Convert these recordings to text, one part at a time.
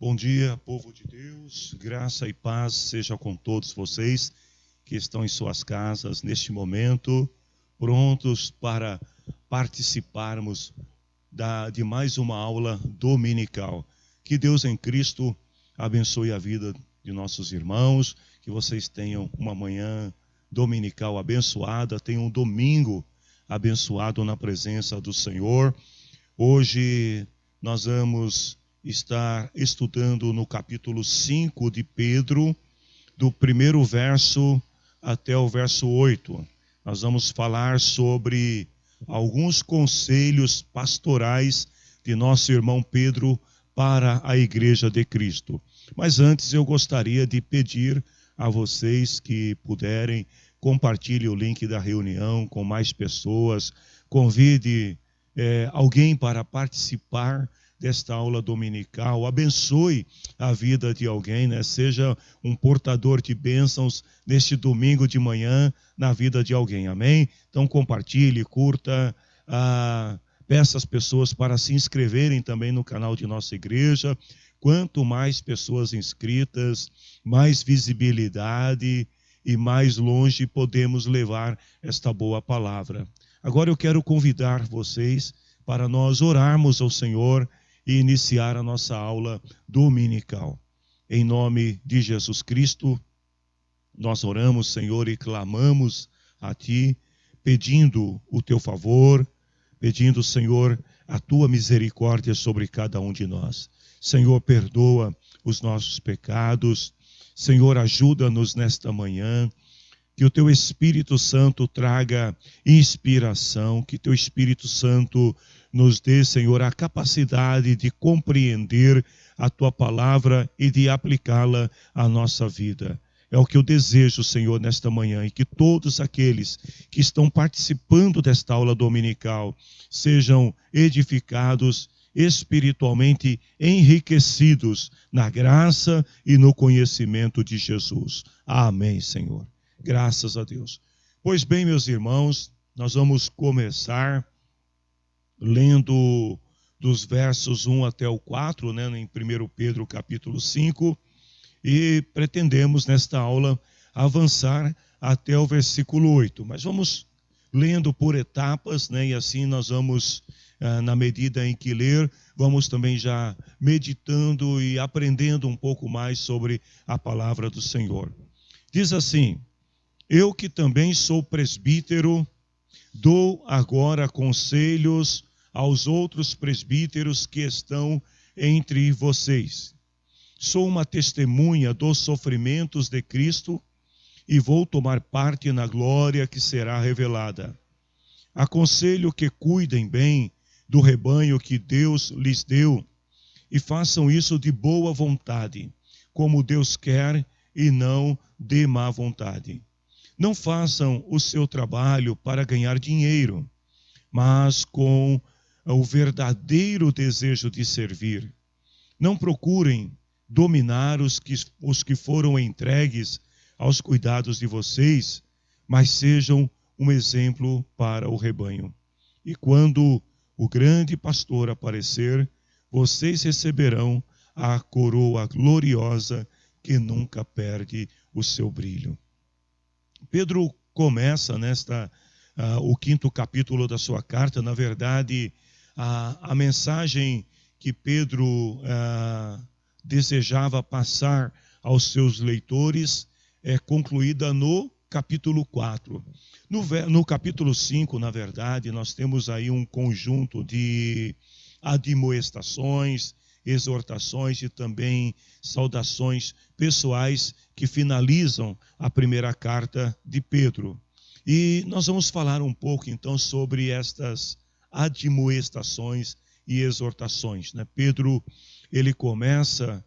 Bom dia, povo de Deus, graça e paz seja com todos vocês que estão em suas casas neste momento, prontos para participarmos de mais uma aula dominical. Que Deus em Cristo abençoe a vida de nossos irmãos, que vocês tenham uma manhã dominical abençoada, tenham um domingo abençoado na presença do Senhor. Hoje nós vamos estar estudando no capítulo 5 de Pedro, do primeiro verso até o verso 8. Nós vamos falar sobre alguns conselhos pastorais de nosso irmão Pedro para a Igreja de Cristo. Mas antes eu gostaria de pedir a vocês que puderem, compartilhe o link da reunião com mais pessoas, convide alguém para participar desta aula dominical, abençoe a vida de alguém, né? Seja um portador de bênçãos neste domingo de manhã na vida de alguém, amém? Então compartilhe, curta, peça as pessoas para se inscreverem também no canal de nossa igreja. Quanto mais pessoas inscritas, mais visibilidade e mais longe podemos levar esta boa palavra. Agora eu quero convidar vocês para nós orarmos ao Senhor e iniciar a nossa aula dominical. Em nome de Jesus Cristo, nós oramos, Senhor, e clamamos a Ti, pedindo o Teu favor, pedindo, Senhor, a Tua misericórdia sobre cada um de nós. Senhor, perdoa os nossos pecados. Senhor, ajuda-nos nesta manhã. Que o Teu Espírito Santo traga inspiração, que Teu Espírito Santo nos dê, Senhor, a capacidade de compreender a Tua palavra e de aplicá-la à nossa vida. É o que eu desejo, Senhor, nesta manhã, e que todos aqueles que estão participando desta aula dominical sejam edificados, espiritualmente enriquecidos na graça e no conhecimento de Jesus. Amém, Senhor. Graças a Deus. Pois bem, meus irmãos, nós vamos começar lendo dos versos 1 até o 4, né, em 1 Pedro capítulo 5, e pretendemos nesta aula avançar até o versículo 8. Mas vamos lendo por etapas, né, e assim nós vamos, na medida em que ler, vamos também já meditando e aprendendo um pouco mais sobre a palavra do Senhor. Diz assim: eu que também sou presbítero, dou agora conselhos aos outros presbíteros que estão entre vocês. Sou uma testemunha dos sofrimentos de Cristo e vou tomar parte na glória que será revelada. Aconselho que cuidem bem do rebanho que Deus lhes deu e façam isso de boa vontade, como Deus quer e não de má vontade. Não façam o seu trabalho para ganhar dinheiro, mas com o verdadeiro desejo de servir. Não procurem dominar os que foram entregues aos cuidados de vocês, mas sejam um exemplo para o rebanho. E quando o grande pastor aparecer, vocês receberão a coroa gloriosa que nunca perde o seu brilho. Pedro começa o 5º capítulo da sua carta. Na verdade, a mensagem que Pedro desejava passar aos seus leitores é concluída no capítulo 4. No capítulo 5, na verdade, nós temos aí um conjunto de admoestações, exortações e também saudações pessoais que finalizam a primeira carta de Pedro. E nós vamos falar um pouco então sobre estas admoestações e exortações, né? Pedro, ele começa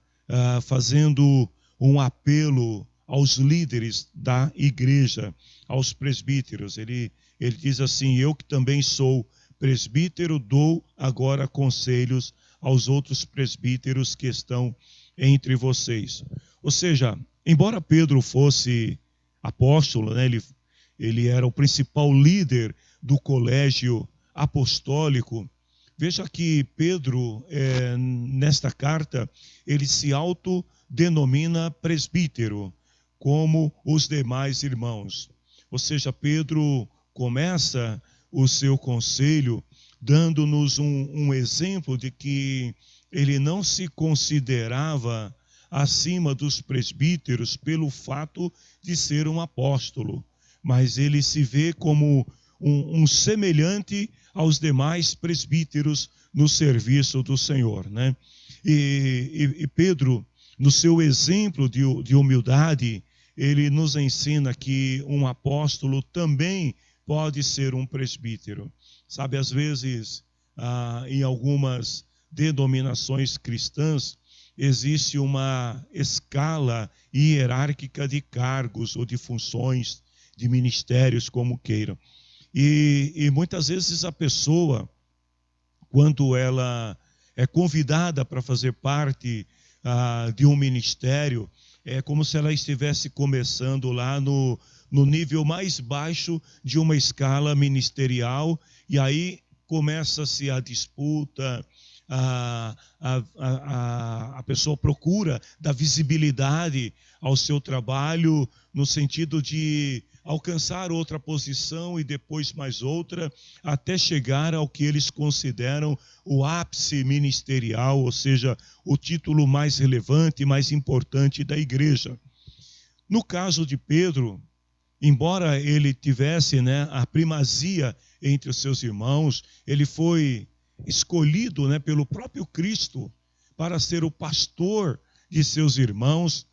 fazendo um apelo aos líderes da igreja, aos presbíteros. Ele diz assim: eu que também sou presbítero, dou agora conselhos aos outros presbíteros que estão entre vocês. Ou seja, embora Pedro fosse apóstolo, né, ele era o principal líder do colégio apostólico, Veja que Pedro, nesta carta, ele se autodenomina presbítero, como os demais irmãos. Ou seja, Pedro começa o seu conselho dando-nos um exemplo de que ele não se considerava acima dos presbíteros pelo fato de ser um apóstolo, mas ele se vê como um semelhante aos demais presbíteros no serviço do Senhor, né? E Pedro, no seu exemplo de humildade, ele nos ensina que um apóstolo também pode ser um presbítero. Sabe, às vezes, em algumas denominações cristãs, existe uma escala hierárquica de cargos ou de funções, de ministérios, como queiram. E muitas vezes a pessoa, quando ela é convidada para fazer parte de um ministério, é como se ela estivesse começando lá no nível mais baixo de uma escala ministerial, e aí começa-se a disputa, a pessoa procura dar visibilidade ao seu trabalho no sentido de alcançar outra posição e depois mais outra, até chegar ao que eles consideram o ápice ministerial, ou seja, o título mais relevante e mais importante da igreja. No caso de Pedro, embora ele tivesse, a primazia entre os seus irmãos, ele foi escolhido, pelo próprio Cristo para ser o pastor de seus irmãos,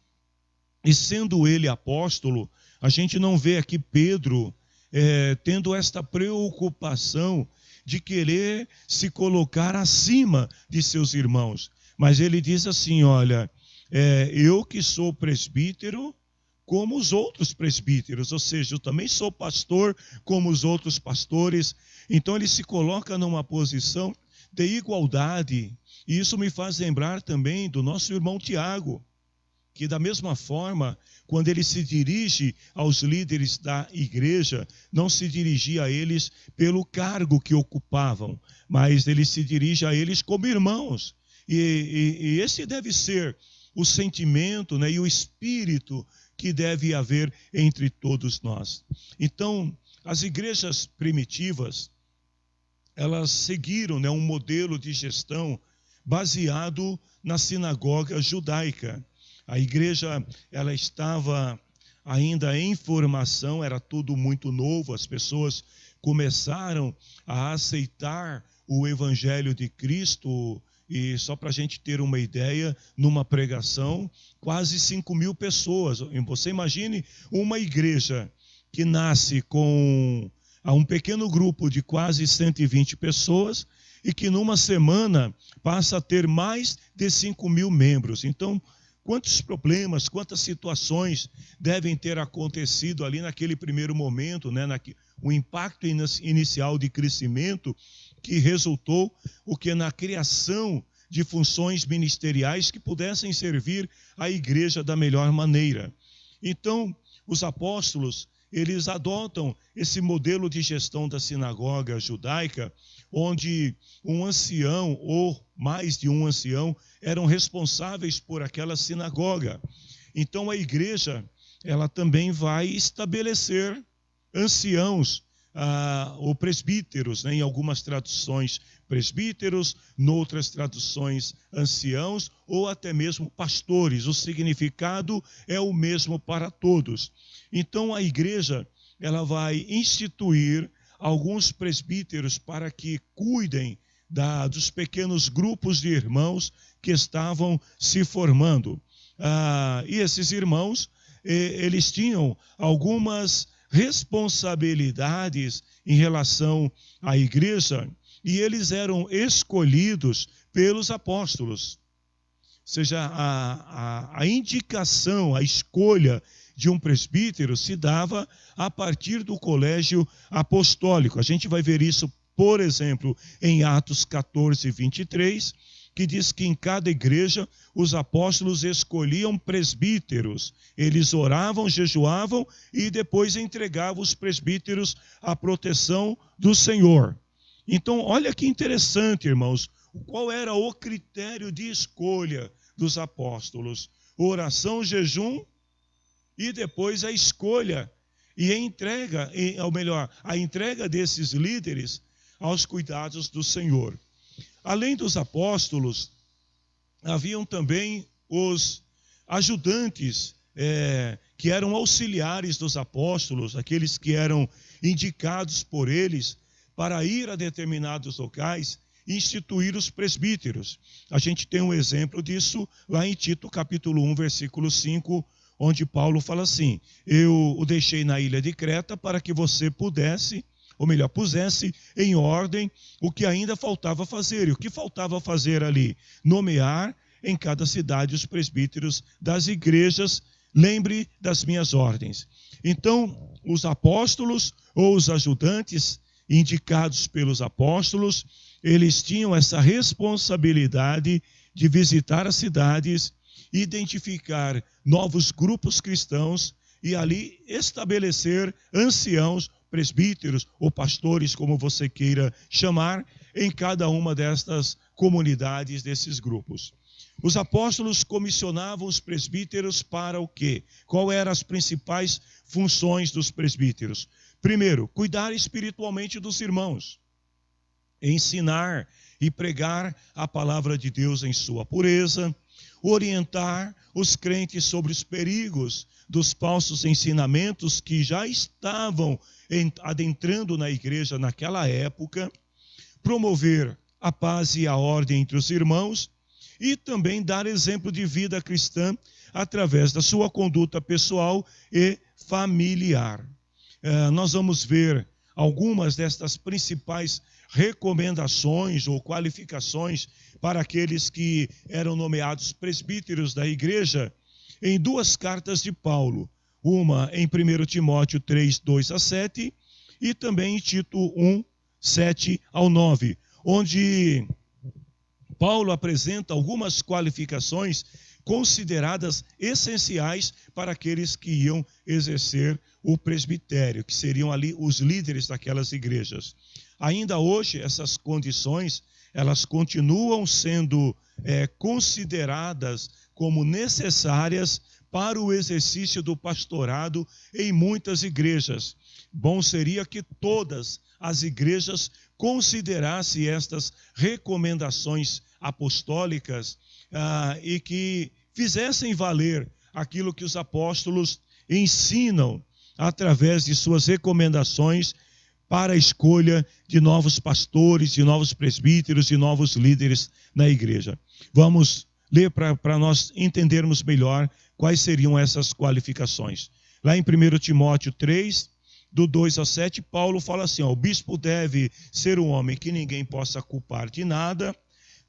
e sendo ele apóstolo, a gente não vê aqui Pedro tendo esta preocupação de querer se colocar acima de seus irmãos. Mas ele diz assim, olha, eu que sou presbítero como os outros presbíteros, ou seja, eu também sou pastor como os outros pastores. Então ele se coloca numa posição de igualdade, e isso me faz lembrar também do nosso irmão Tiago, que da mesma forma, quando ele se dirige aos líderes da igreja, não se dirigia a eles pelo cargo que ocupavam, mas ele se dirige a eles como irmãos. E esse deve ser o sentimento, e o espírito que deve haver entre todos nós. Então, as igrejas primitivas, elas seguiram um modelo de gestão baseado na sinagoga judaica. A igreja, ela estava ainda em formação, era tudo muito novo, as pessoas começaram a aceitar o evangelho de Cristo, e só para a gente ter uma ideia, numa pregação, quase 5.000 pessoas. Você imagine uma igreja que nasce com um pequeno grupo de quase 120 pessoas, e que numa semana passa a ter mais de 5.000 membros. Então, quantos problemas, quantas situações devem ter acontecido ali naquele primeiro momento, o impacto inicial de crescimento que resultou na criação de funções ministeriais que pudessem servir a igreja da melhor maneira. Então, os apóstolos, eles adotam esse modelo de gestão da sinagoga judaica, onde um ancião ou mais de um ancião eram responsáveis por aquela sinagoga. Então a igreja, ela também vai estabelecer anciãos ou presbíteros, em algumas traduções presbíteros, noutras traduções anciãos, ou até mesmo pastores. O significado é o mesmo para todos. Então a igreja, ela vai instituir alguns presbíteros para que cuidem dos pequenos grupos de irmãos que estavam se formando. E esses irmãos, eles tinham algumas responsabilidades em relação à igreja, e eles eram escolhidos pelos apóstolos. Ou seja, a indicação, a escolha de um presbítero se dava a partir do colégio apostólico. A gente vai ver isso, por exemplo, em Atos 14, 23, que diz que em cada igreja os apóstolos escolhiam presbíteros. Eles oravam, jejuavam e depois entregavam os presbíteros à proteção do Senhor. Então, olha que interessante, irmãos, qual era o critério de escolha dos apóstolos? Oração, jejum e depois a escolha e a entrega, ou melhor, a entrega desses líderes aos cuidados do Senhor. Além dos apóstolos, haviam também os ajudantes, que eram auxiliares dos apóstolos, aqueles que eram indicados por eles para ir a determinados locais e instituir os presbíteros. A gente tem um exemplo disso lá em Tito, capítulo 1, versículo 5, onde Paulo fala assim: eu o deixei na ilha de Creta para que você pudesse, ou melhor, pusesse em ordem o que ainda faltava fazer. E o que faltava fazer ali? Nomear em cada cidade os presbíteros das igrejas, lembre das minhas ordens. Então, os apóstolos ou os ajudantes indicados pelos apóstolos, eles tinham essa responsabilidade de visitar as cidades, identificar novos grupos cristãos e ali estabelecer anciãos, presbíteros ou pastores, como você queira chamar, em cada uma destas comunidades, desses grupos. Os apóstolos comissionavam os presbíteros para o quê? Qual eram as principais funções dos presbíteros? Primeiro, cuidar espiritualmente dos irmãos, ensinar e pregar a palavra de Deus em sua pureza, orientar os crentes sobre os perigos dos falsos ensinamentos que já estavam adentrando na igreja naquela época, promover a paz e a ordem entre os irmãos e também dar exemplo de vida cristã através da sua conduta pessoal e familiar. Nós vamos ver algumas destas principais recomendações ou qualificações para aqueles que eram nomeados presbíteros da igreja em duas cartas de Paulo, uma em 1 Timóteo 3, 2 a 7 e também em Tito 1, 7 ao 9, onde Paulo apresenta algumas qualificações consideradas essenciais para aqueles que iam exercer o presbitério, que seriam ali os líderes daquelas igrejas. Ainda hoje, essas condições, elas continuam sendo consideradas como necessárias para o exercício do pastorado em muitas igrejas. Bom seria que todas as igrejas considerassem estas recomendações apostólicas e que fizessem valer aquilo que os apóstolos ensinam através de suas recomendações para a escolha de novos pastores, de novos presbíteros, de novos líderes na igreja. Vamos ler para nós entendermos melhor quais seriam essas qualificações. Lá em 1 Timóteo 3, do 2 a 7, Paulo fala assim: o bispo deve ser um homem que ninguém possa culpar de nada,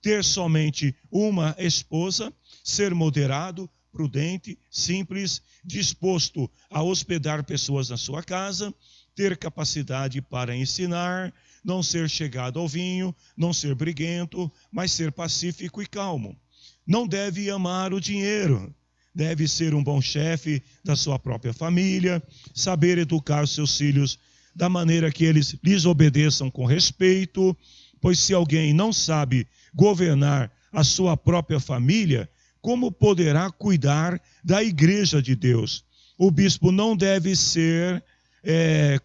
ter somente uma esposa, ser moderado, prudente, simples, disposto a hospedar pessoas na sua casa, ter capacidade para ensinar, não ser chegado ao vinho, não ser briguento, mas ser pacífico e calmo. Não deve amar o dinheiro, deve ser um bom chefe da sua própria família, saber educar os seus filhos da maneira que eles lhes obedeçam com respeito, pois se alguém não sabe governar a sua própria família, como poderá cuidar da igreja de Deus? O bispo não deve ser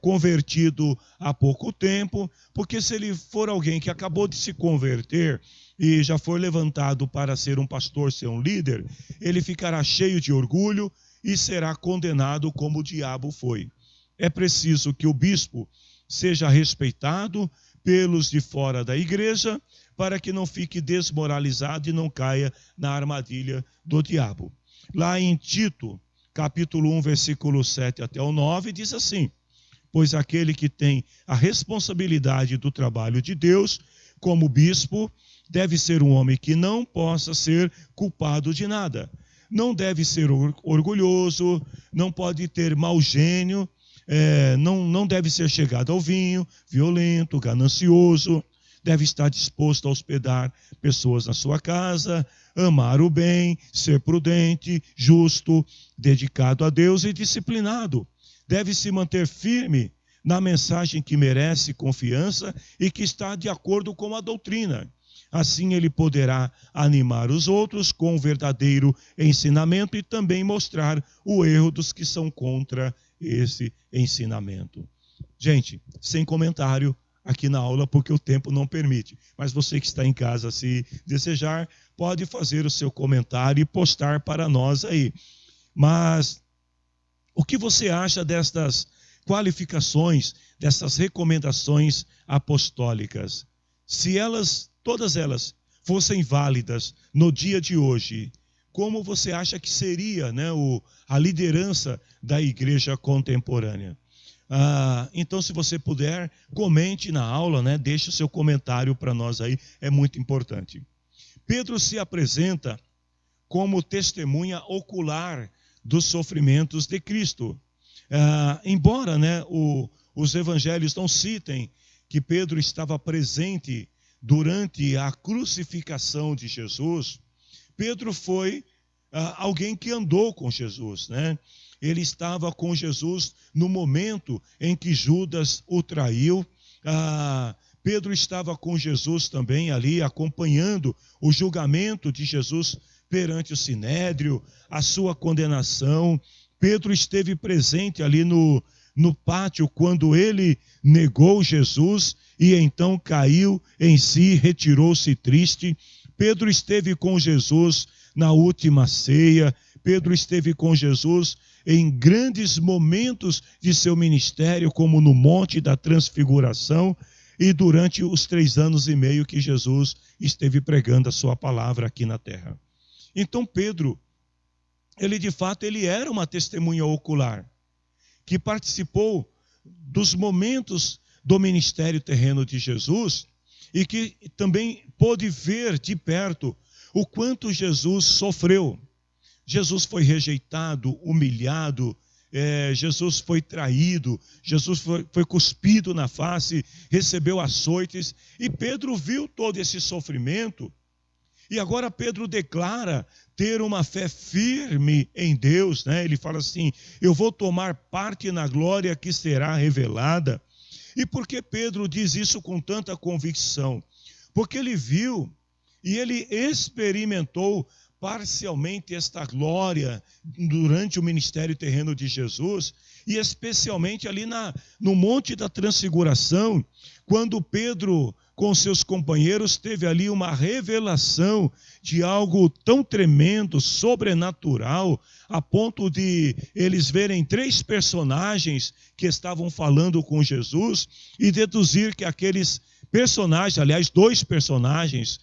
convertido há pouco tempo, porque se ele for alguém que acabou de se converter e já foi levantado para ser um pastor, ser um líder, ele ficará cheio de orgulho e será condenado como o diabo foi. É preciso que o bispo seja respeitado pelos de fora da igreja, para que não fique desmoralizado e não caia na armadilha do diabo. Lá em Tito, capítulo 1, versículo 7 até o 9, diz assim: pois aquele que tem a responsabilidade do trabalho de Deus, como bispo, deve ser um homem que não possa ser culpado de nada. Não deve ser orgulhoso, não pode ter mau gênio, não deve ser chegado ao vinho, violento, ganancioso, deve estar disposto a hospedar pessoas na sua casa, amar o bem, ser prudente, justo, dedicado a Deus e disciplinado. Deve se manter firme na mensagem que merece confiança e que está de acordo com a doutrina. Assim ele poderá animar os outros com o verdadeiro ensinamento e também mostrar o erro dos que são contra esse ensinamento. Gente, sem comentário aqui na aula, porque o tempo não permite. Mas você que está em casa, se desejar, pode fazer o seu comentário e postar para nós aí. Mas o que você acha destas qualificações, dessas recomendações apostólicas? Se todas elas, fossem válidas no dia de hoje, como você acha que seria, né, a liderança da igreja contemporânea? Então, se você puder, comente na aula, né, deixe o seu comentário para nós aí, é muito importante. Pedro se apresenta como testemunha ocular dos sofrimentos de Cristo. Embora, né, os evangelhos não citem que Pedro estava presente durante a crucificação de Jesus, Pedro foi alguém que andou com Jesus, né? Ele estava com Jesus no momento em que Judas o traiu. Pedro estava com Jesus também ali, acompanhando o julgamento de Jesus perante o Sinédrio, a sua condenação. Pedro esteve presente ali no pátio quando ele negou Jesus e então caiu em si, retirou-se triste. Pedro esteve com Jesus na última ceia. Pedro esteve com Jesus em grandes momentos de seu ministério, como no Monte da Transfiguração e durante os 3 anos e meio que Jesus esteve pregando a sua palavra aqui na terra. Então Pedro, ele era uma testemunha ocular, que participou dos momentos do ministério terreno de Jesus e que também pôde ver de perto o quanto Jesus sofreu. Jesus foi rejeitado, humilhado, Jesus foi traído, Jesus foi cuspido na face, recebeu açoites, e Pedro viu todo esse sofrimento, e agora Pedro declara ter uma fé firme em Deus, né? Ele fala assim: eu vou tomar parte na glória que será revelada. E por que Pedro diz isso com tanta convicção? Porque ele viu e ele experimentou parcialmente esta glória durante o ministério terreno de Jesus, e especialmente ali no Monte da Transfiguração, quando Pedro, com seus companheiros, teve ali uma revelação de algo tão tremendo, sobrenatural, a ponto de eles verem 3 personagens que estavam falando com Jesus e deduzir que aqueles personagens, aliás, 2 personagens,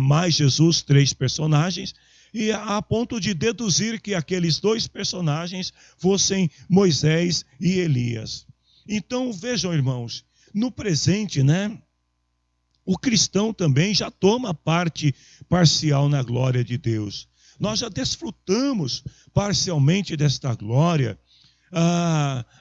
mais Jesus, 3 personagens, e a ponto de deduzir que aqueles 2 personagens fossem Moisés e Elias. Então, vejam, irmãos, no presente, né, o cristão também já toma parte parcial na glória de Deus. Nós já desfrutamos parcialmente desta glória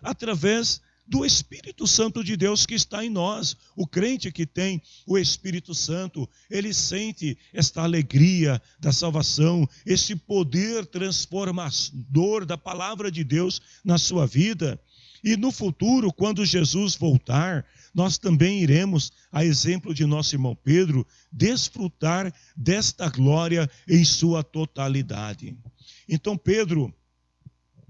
através do Espírito Santo de Deus que está em nós. O crente que tem o Espírito Santo, ele sente esta alegria da salvação, esse poder transformador da palavra de Deus na sua vida. E no futuro, quando Jesus voltar, nós também iremos, a exemplo de nosso irmão Pedro, desfrutar desta glória em sua totalidade. Então Pedro,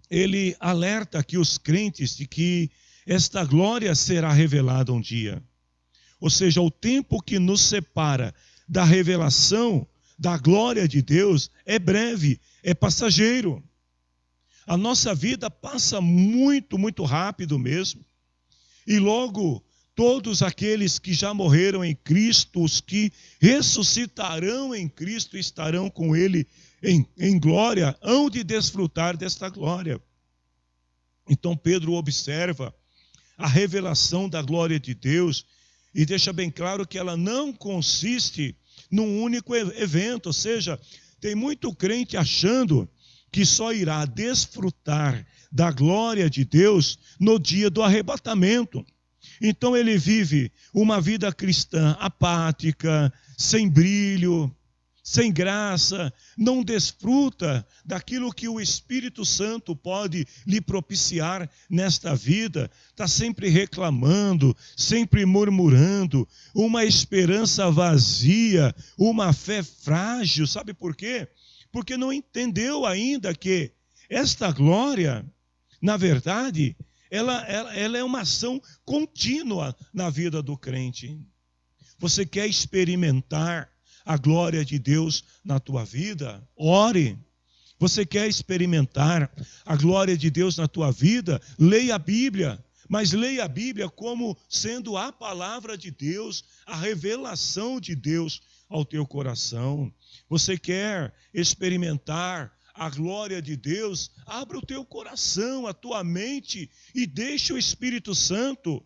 ele alerta aqui os crentes de que esta glória será revelada um dia. Ou seja, o tempo que nos separa da revelação da glória de Deus é breve, é passageiro. A nossa vida passa muito, muito rápido mesmo. E logo, todos aqueles que já morreram em Cristo, os que ressuscitarão em Cristo, estarão com Ele em glória, hão de desfrutar desta glória. Então Pedro observa a revelação da glória de Deus e deixa bem claro que ela não consiste num único evento. Ou seja, tem muito crente achando que só irá desfrutar da glória de Deus no dia do arrebatamento. Então ele vive uma vida cristã apática, sem brilho, sem graça, não desfruta daquilo que o Espírito Santo pode lhe propiciar nesta vida, está sempre reclamando, sempre murmurando, uma esperança vazia, uma fé frágil. Sabe por quê? Porque não entendeu ainda que esta glória, na verdade, ela é uma ação contínua na vida do crente. Você quer experimentar a glória de Deus na tua vida? Ore. Você quer experimentar a glória de Deus na tua vida? Leia a Bíblia. Mas leia a Bíblia como sendo a palavra de Deus, a revelação de Deus ao teu coração. Você quer experimentar a glória de Deus? Abra o teu coração, a tua mente e deixe o Espírito Santo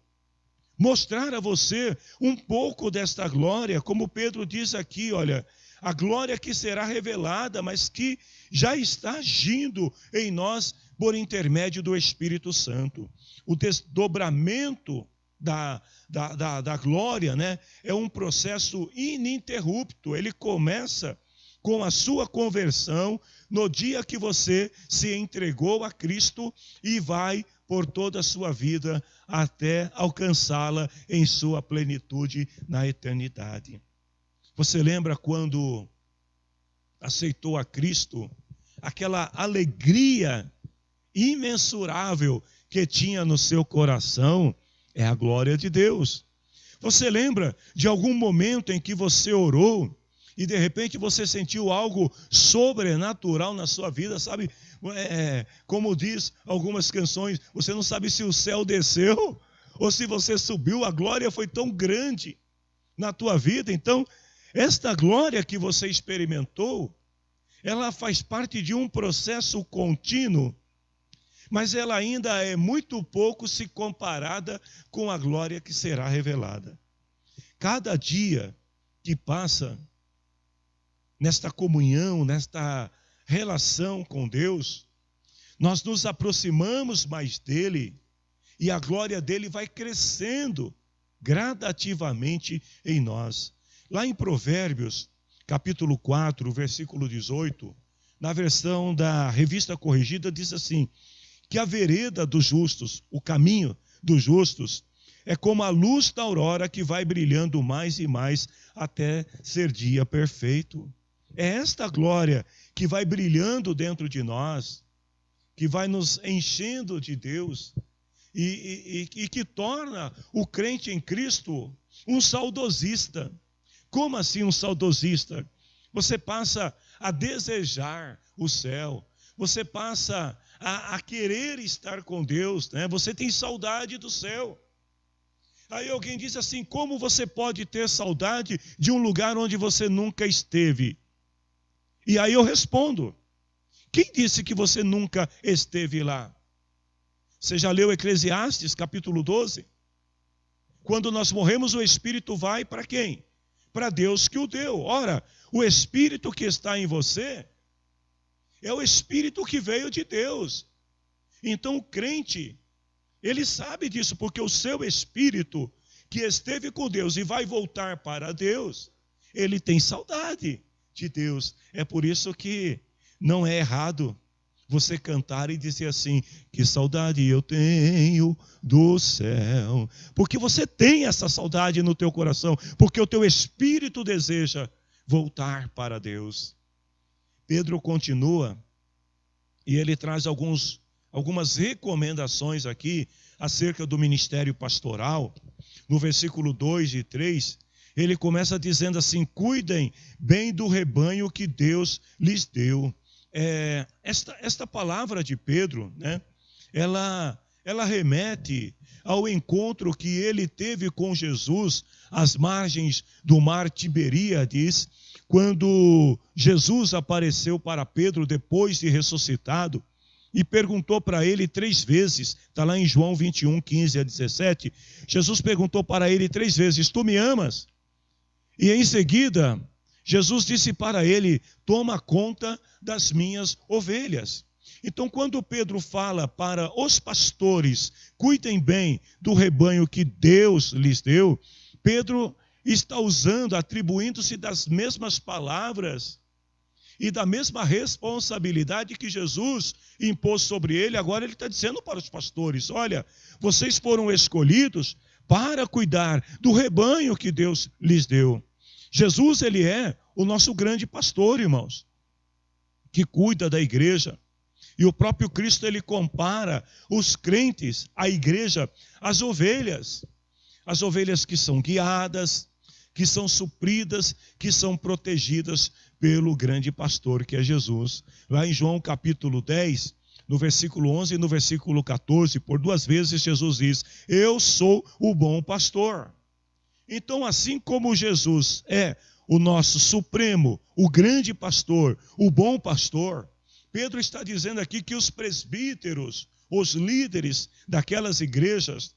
mostrar a você um pouco desta glória, como Pedro diz aqui, olha, a glória que será revelada, mas que já está agindo em nós por intermédio do Espírito Santo. O desdobramento da glória, né, é um processo ininterrupto. Ele começa com a sua conversão no dia que você se entregou a Cristo e vai por toda a sua vida até alcançá-la em sua plenitude na eternidade. Você lembra quando aceitou a Cristo, aquela alegria imensurável que tinha no seu coração? É a glória de Deus. Você lembra de algum momento em que você orou e de repente você sentiu algo sobrenatural na sua vida, sabe? Como diz algumas canções, você não sabe se o céu desceu ou se você subiu, a glória foi tão grande na tua vida. Então, esta glória que você experimentou, ela faz parte de um processo contínuo, mas ela ainda é muito pouco se comparada com a glória que será revelada. Cada dia que passa nesta comunhão, nesta relação com Deus, nós nos aproximamos mais dele e a glória dele vai crescendo gradativamente em nós. Lá em Provérbios, capítulo 4, versículo 18, na versão da Revista Corrigida, diz assim, que a vereda dos justos, o caminho dos justos, é como a luz da aurora que vai brilhando mais e mais até ser dia perfeito. É esta glória que vai brilhando dentro de nós, que vai nos enchendo de Deus e que torna o crente em Cristo um saudosista. Como assim um saudosista? Você passa a desejar o céu, você passa a querer estar com Deus, né? Você tem saudade do céu. Aí alguém diz assim, como você pode ter saudade de um lugar onde você nunca esteve? E aí eu respondo, quem disse que você nunca esteve lá? Você já leu Eclesiastes, capítulo 12? Quando nós morremos, o Espírito vai para quem? Para Deus que o deu. Ora, o Espírito que está em você é o Espírito que veio de Deus. Então o crente, ele sabe disso, porque o seu Espírito que esteve com Deus e vai voltar para Deus, ele tem saudade de Deus. É por isso que não é errado você cantar e dizer assim, que saudade eu tenho do céu. Porque você tem essa saudade no teu coração, porque o teu espírito deseja voltar para Deus. Pedro continua e ele traz algumas recomendações aqui acerca do ministério pastoral. No versículo 2 e 3, ele começa dizendo assim, cuidem bem do rebanho que Deus lhes deu. Esta palavra de Pedro, né, ela remete ao encontro que ele teve com Jesus às margens do mar Tiberíades, quando Jesus apareceu para Pedro depois de ressuscitado e perguntou para ele 3 vezes, está lá em João 21, 15 a 17, Jesus perguntou para ele 3 vezes, tu me amas? E em seguida, Jesus disse para ele, toma conta das minhas ovelhas. Então, quando Pedro fala para os pastores, cuidem bem do rebanho que Deus lhes deu, Pedro está usando, atribuindo-se das mesmas palavras e da mesma responsabilidade que Jesus impôs sobre ele. Agora ele está dizendo para os pastores: olha, vocês foram escolhidos para cuidar do rebanho que Deus lhes deu. Jesus, ele é o nosso grande pastor, irmãos, que cuida da igreja. E o próprio Cristo, ele compara os crentes, a igreja, às ovelhas que são guiadas, que são supridas, que são protegidas pelo grande pastor, que é Jesus. Lá em João capítulo 10, no versículo 11 e no versículo 14, por 2 vezes Jesus diz: eu sou o bom pastor. Então, assim como Jesus é o nosso supremo, o grande pastor, o bom pastor, Pedro está dizendo aqui que os presbíteros, os líderes daquelas igrejas,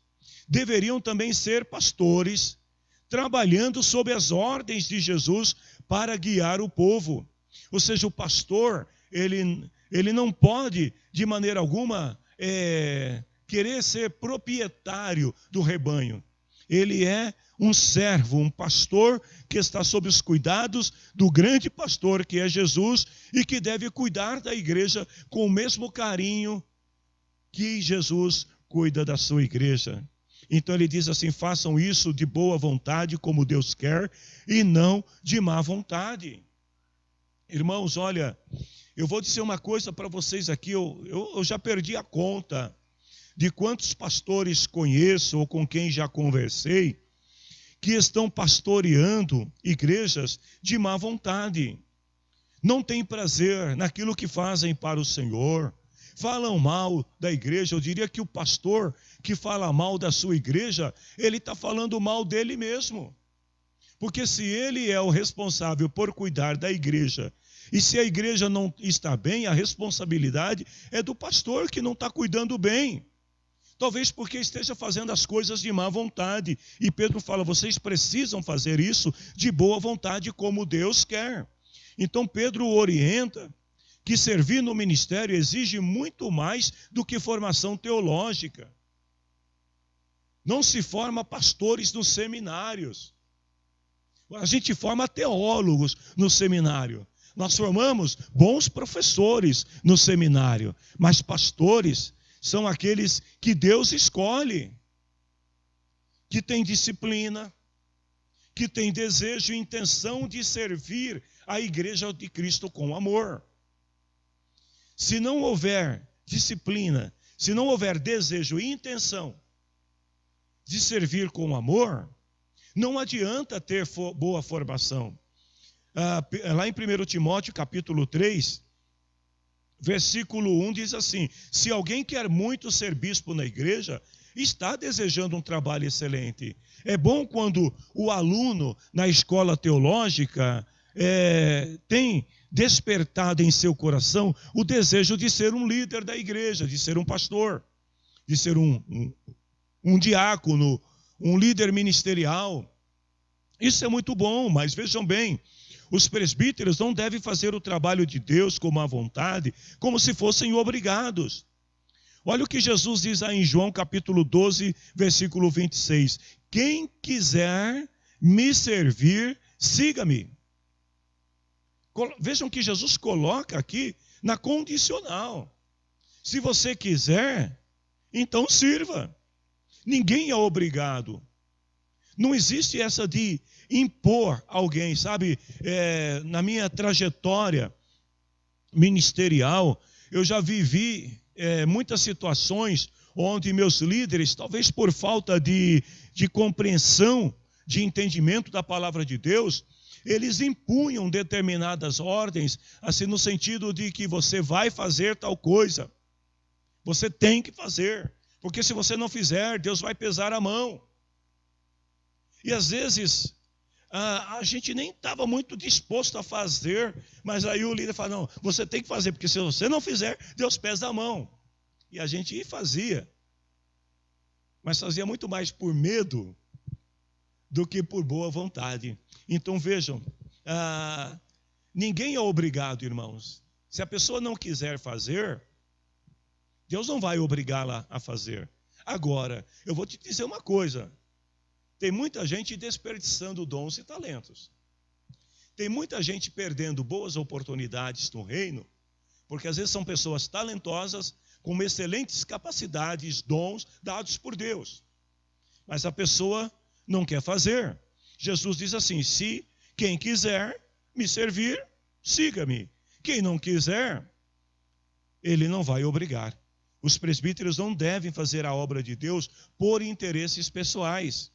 deveriam também ser pastores, trabalhando sob as ordens de Jesus para guiar o povo. Ou seja, o pastor, ele não pode, de maneira alguma, querer ser proprietário do rebanho. Ele é um servo, um pastor que está sob os cuidados do grande pastor, que é Jesus, e que deve cuidar da igreja com o mesmo carinho que Jesus cuida da sua igreja. Então ele diz assim: façam isso de boa vontade, como Deus quer, e não de má vontade. Irmãos, olha, eu vou dizer uma coisa para vocês aqui, eu já perdi a conta de quantos pastores conheço ou com quem já conversei, que estão pastoreando igrejas de má vontade. Não têm prazer naquilo que fazem para o Senhor. Falam mal da igreja. Eu diria que o pastor que fala mal da sua igreja, ele está falando mal dele mesmo. Porque se ele é o responsável por cuidar da igreja, e se a igreja não está bem, a responsabilidade é do pastor que não está cuidando bem. Talvez porque esteja fazendo as coisas de má vontade. E Pedro fala: vocês precisam fazer isso de boa vontade, como Deus quer. Então Pedro orienta que servir no ministério exige muito mais do que formação teológica. Não se forma pastores nos seminários. A gente forma teólogos no seminário. Nós formamos bons professores no seminário. Mas pastores são aqueles que Deus escolhe, que têm disciplina, que têm desejo e intenção de servir a igreja de Cristo com amor. Se não houver disciplina, se não houver desejo e intenção de servir com amor, não adianta ter boa formação. Lá em 1 Timóteo capítulo 3, versículo 1 diz assim: se alguém quer muito ser bispo na igreja, está desejando um trabalho excelente. É bom quando o aluno na escola teológica tem despertado em seu coração o desejo de ser um líder da igreja, de ser um pastor, de ser um diácono, um líder ministerial. Isso é muito bom, mas vejam bem, os presbíteros não devem fazer o trabalho de Deus com má vontade, como se fossem obrigados. Olha o que Jesus diz aí em João capítulo 12, versículo 26. Quem quiser me servir, siga-me. Vejam que Jesus coloca aqui na condicional. Se você quiser, então sirva. Ninguém é obrigado. Não existe essa de impor alguém, sabe? Na minha trajetória ministerial, eu já vivi muitas situações onde meus líderes, talvez por falta de compreensão, de entendimento da palavra de Deus, eles impunham determinadas ordens, assim no sentido de que você vai fazer tal coisa, você tem que fazer, porque se você não fizer, Deus vai pesar a mão. E às vezes a gente nem estava muito disposto a fazer, mas aí o líder fala: não, você tem que fazer, porque se você não fizer, Deus pesa a mão. E a gente fazia, mas fazia muito mais por medo do que por boa vontade. Então vejam, ninguém é obrigado, irmãos. Se a pessoa não quiser fazer, Deus não vai obrigá-la a fazer. Agora, eu vou te dizer uma coisa: Tem muita gente desperdiçando dons e talentos. Tem muita gente perdendo boas oportunidades no reino, porque às vezes são pessoas talentosas, com excelentes capacidades, dons dados por Deus. Mas a pessoa não quer fazer. Jesus diz assim: se quem quiser me servir, siga-me. Quem não quiser, ele não vai obrigar. Os presbíteros não devem fazer a obra de Deus por interesses pessoais,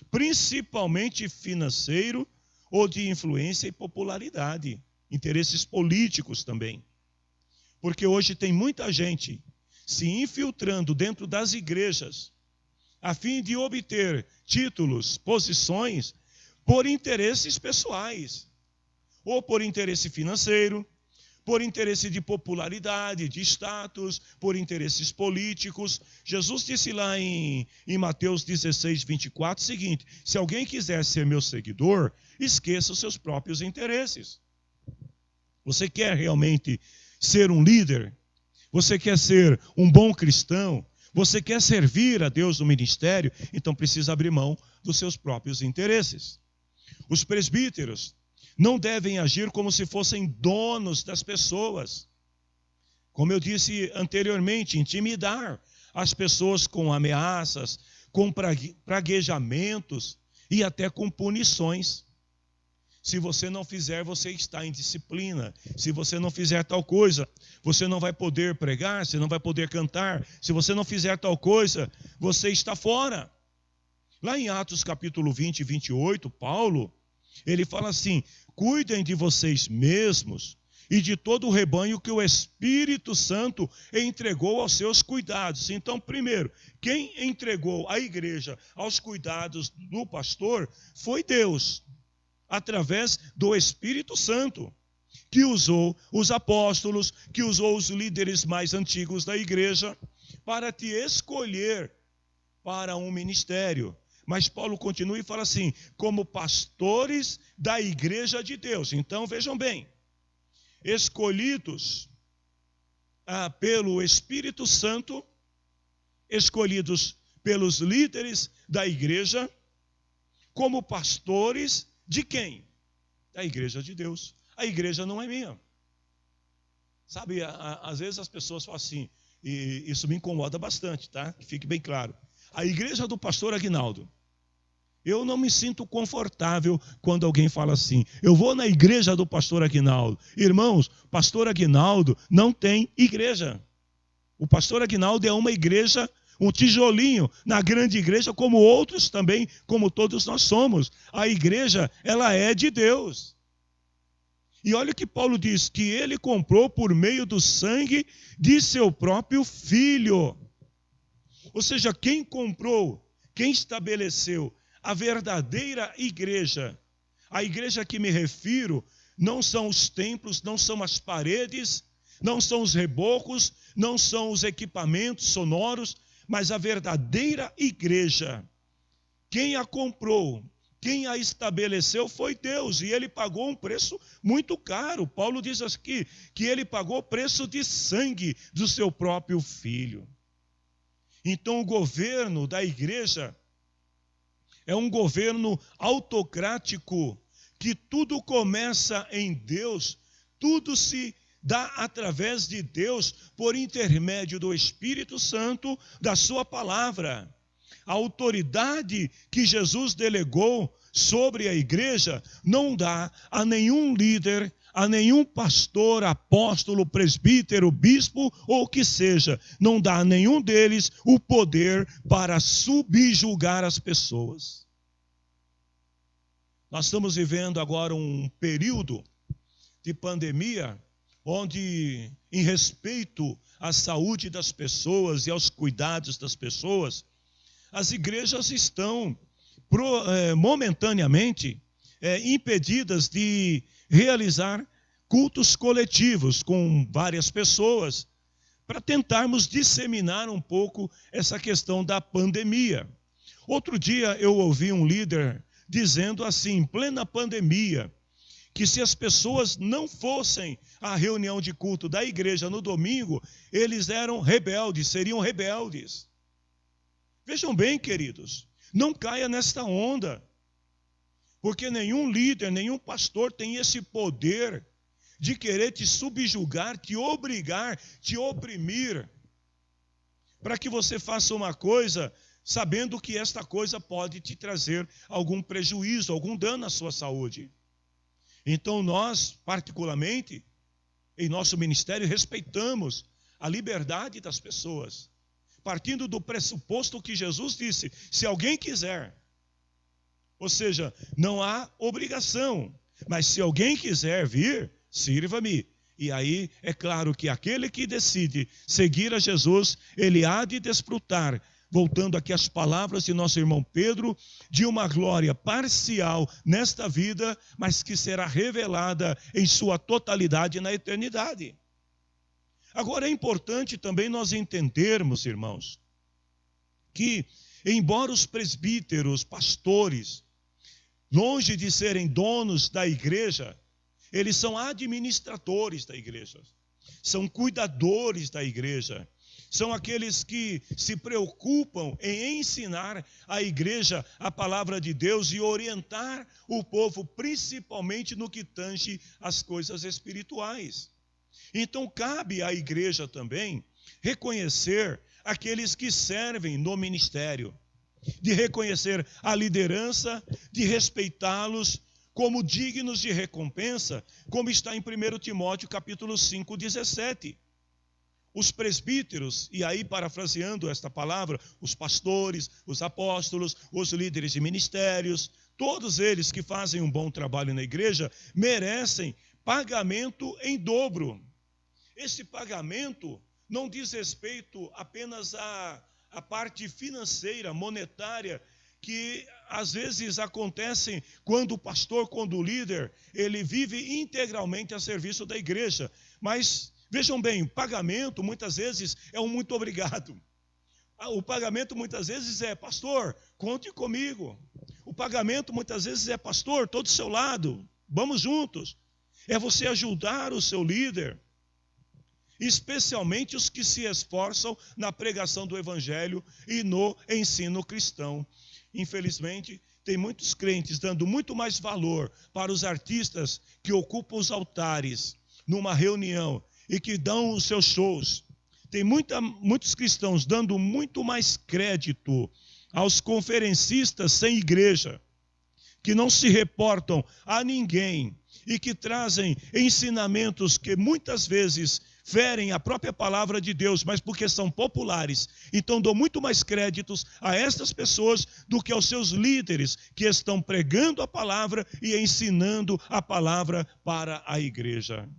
principalmente financeiro ou de influência e popularidade, interesses políticos também. Porque hoje tem muita gente se infiltrando dentro das igrejas a fim de obter títulos, posições, por interesses pessoais, ou por interesse financeiro, por interesse de popularidade, de status, por interesses políticos. Jesus disse lá em Mateus 16, 24, o seguinte: se alguém quiser ser meu seguidor, esqueça os seus próprios interesses. Você quer realmente ser um líder? Você quer ser um bom cristão? Você quer servir a Deus no ministério? Então precisa abrir mão dos seus próprios interesses. Os presbíteros não devem agir como se fossem donos das pessoas. Como eu disse anteriormente, intimidar as pessoas com ameaças, com praguejamentos e até com punições. Se você não fizer, você está em disciplina. Se você não fizer tal coisa, você não vai poder pregar, você não vai poder cantar. Se você não fizer tal coisa, você está fora. Lá em Atos capítulo 20 e 28, Paulo, ele fala assim: cuidem de vocês mesmos e de todo o rebanho que o Espírito Santo entregou aos seus cuidados. Então, primeiro, quem entregou a igreja aos cuidados do pastor foi Deus, através do Espírito Santo, que usou os apóstolos, que usou os líderes mais antigos da igreja para te escolher para um ministério. Mas Paulo continua e fala assim: como pastores da igreja de Deus. Então vejam bem, escolhidos pelo Espírito Santo, escolhidos pelos líderes da igreja, como pastores de quem? Da igreja de Deus. A igreja não é minha. Sabe, às vezes as pessoas falam assim, e isso me incomoda bastante, tá? Que fique bem claro. A igreja do pastor Aguinaldo. Eu não me sinto confortável quando alguém fala assim: eu vou na igreja do pastor Aguinaldo. Irmãos, pastor Aguinaldo não tem igreja. O pastor Aguinaldo é uma igreja, um tijolinho na grande igreja, como outros também, como todos nós somos. A igreja, ela é de Deus. E olha o que Paulo diz, que ele comprou por meio do sangue de seu próprio filho. Ou seja, quem comprou, quem estabeleceu a verdadeira igreja, a igreja a que me refiro, não são os templos, não são as paredes, não são os rebocos, não são os equipamentos sonoros, mas a verdadeira igreja, quem a comprou, quem a estabeleceu foi Deus, e ele pagou um preço muito caro. Paulo diz aqui que ele pagou o preço de sangue do seu próprio filho. Então o governo da igreja é um governo autocrático, que tudo começa em Deus, tudo se dá através de Deus, por intermédio do Espírito Santo, da sua palavra. A autoridade que Jesus delegou sobre a igreja não dá a nenhum líder, a nenhum pastor, apóstolo, presbítero, bispo ou o que seja. Não dá a nenhum deles o poder para subjugar as pessoas. Nós estamos vivendo agora um período de pandemia, onde, em respeito à saúde das pessoas e aos cuidados das pessoas, as igrejas estão momentaneamente impedidas de realizar cultos coletivos com várias pessoas, para tentarmos disseminar um pouco essa questão da pandemia. Outro dia eu ouvi um líder dizendo assim, em plena pandemia, que se as pessoas não fossem à reunião de culto da igreja no domingo, eles eram rebeldes, seriam rebeldes. Vejam bem, queridos, Não caia nesta onda, porque nenhum líder, nenhum pastor tem esse poder de querer te subjugar, te obrigar, te oprimir, para que você faça uma coisa sabendo que esta coisa pode te trazer algum prejuízo, algum dano à sua saúde. Então nós, particularmente, em nosso ministério, respeitamos a liberdade das pessoas, partindo do pressuposto que Jesus disse: se alguém quiser, ou seja, não há obrigação, mas se alguém quiser vir, sirva-me. E aí é claro que aquele que decide seguir a Jesus, ele há de desfrutar, voltando aqui às palavras de nosso irmão Pedro, de uma glória parcial nesta vida, mas que será revelada em sua totalidade na eternidade. Agora é importante também nós entendermos, irmãos, que embora os presbíteros, pastores, longe de serem donos da igreja, eles são administradores da igreja, são cuidadores da igreja, são aqueles que se preocupam em ensinar à igreja a palavra de Deus e orientar o povo, principalmente no que tange as coisas espirituais. Então cabe à igreja também reconhecer aqueles que servem no ministério, de reconhecer a liderança, de respeitá-los como dignos de recompensa, como está em 1 Timóteo capítulo 5, 17. Os presbíteros, e aí parafraseando esta palavra, os pastores, os apóstolos, os líderes de ministérios, todos eles que fazem um bom trabalho na igreja, merecem pagamento em dobro. Esse pagamento não diz respeito apenas à parte financeira, monetária, que às vezes acontecem quando o pastor, quando o líder, ele vive integralmente a serviço da igreja. Mas, vejam bem, o pagamento muitas vezes é um muito obrigado. O pagamento muitas vezes é: pastor, conte comigo. O pagamento muitas vezes é: pastor, estou do seu lado, vamos juntos. É você ajudar o seu líder, especialmente os que se esforçam na pregação do evangelho e no ensino cristão. Infelizmente, tem muitos crentes dando muito mais valor para os artistas que ocupam os altares numa reunião e que dão os seus shows. Tem muitos cristãos dando muito mais crédito aos conferencistas sem igreja, que não se reportam a ninguém e que trazem ensinamentos que muitas vezes ferem a própria palavra de Deus, mas porque são populares. Então dou muito mais créditos a estas pessoas do que aos seus líderes que estão pregando a palavra e ensinando a palavra para a igreja.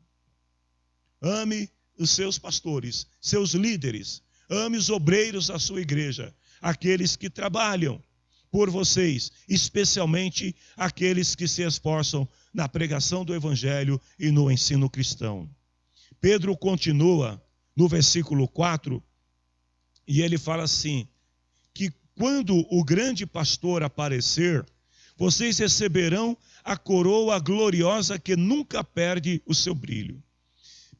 Ame os seus pastores, seus líderes, ame os obreiros da sua igreja, aqueles que trabalham por vocês, especialmente aqueles que se esforçam na pregação do evangelho e no ensino cristão. Pedro continua no versículo 4, e ele fala assim, que quando o grande pastor aparecer, vocês receberão a coroa gloriosa que nunca perde o seu brilho.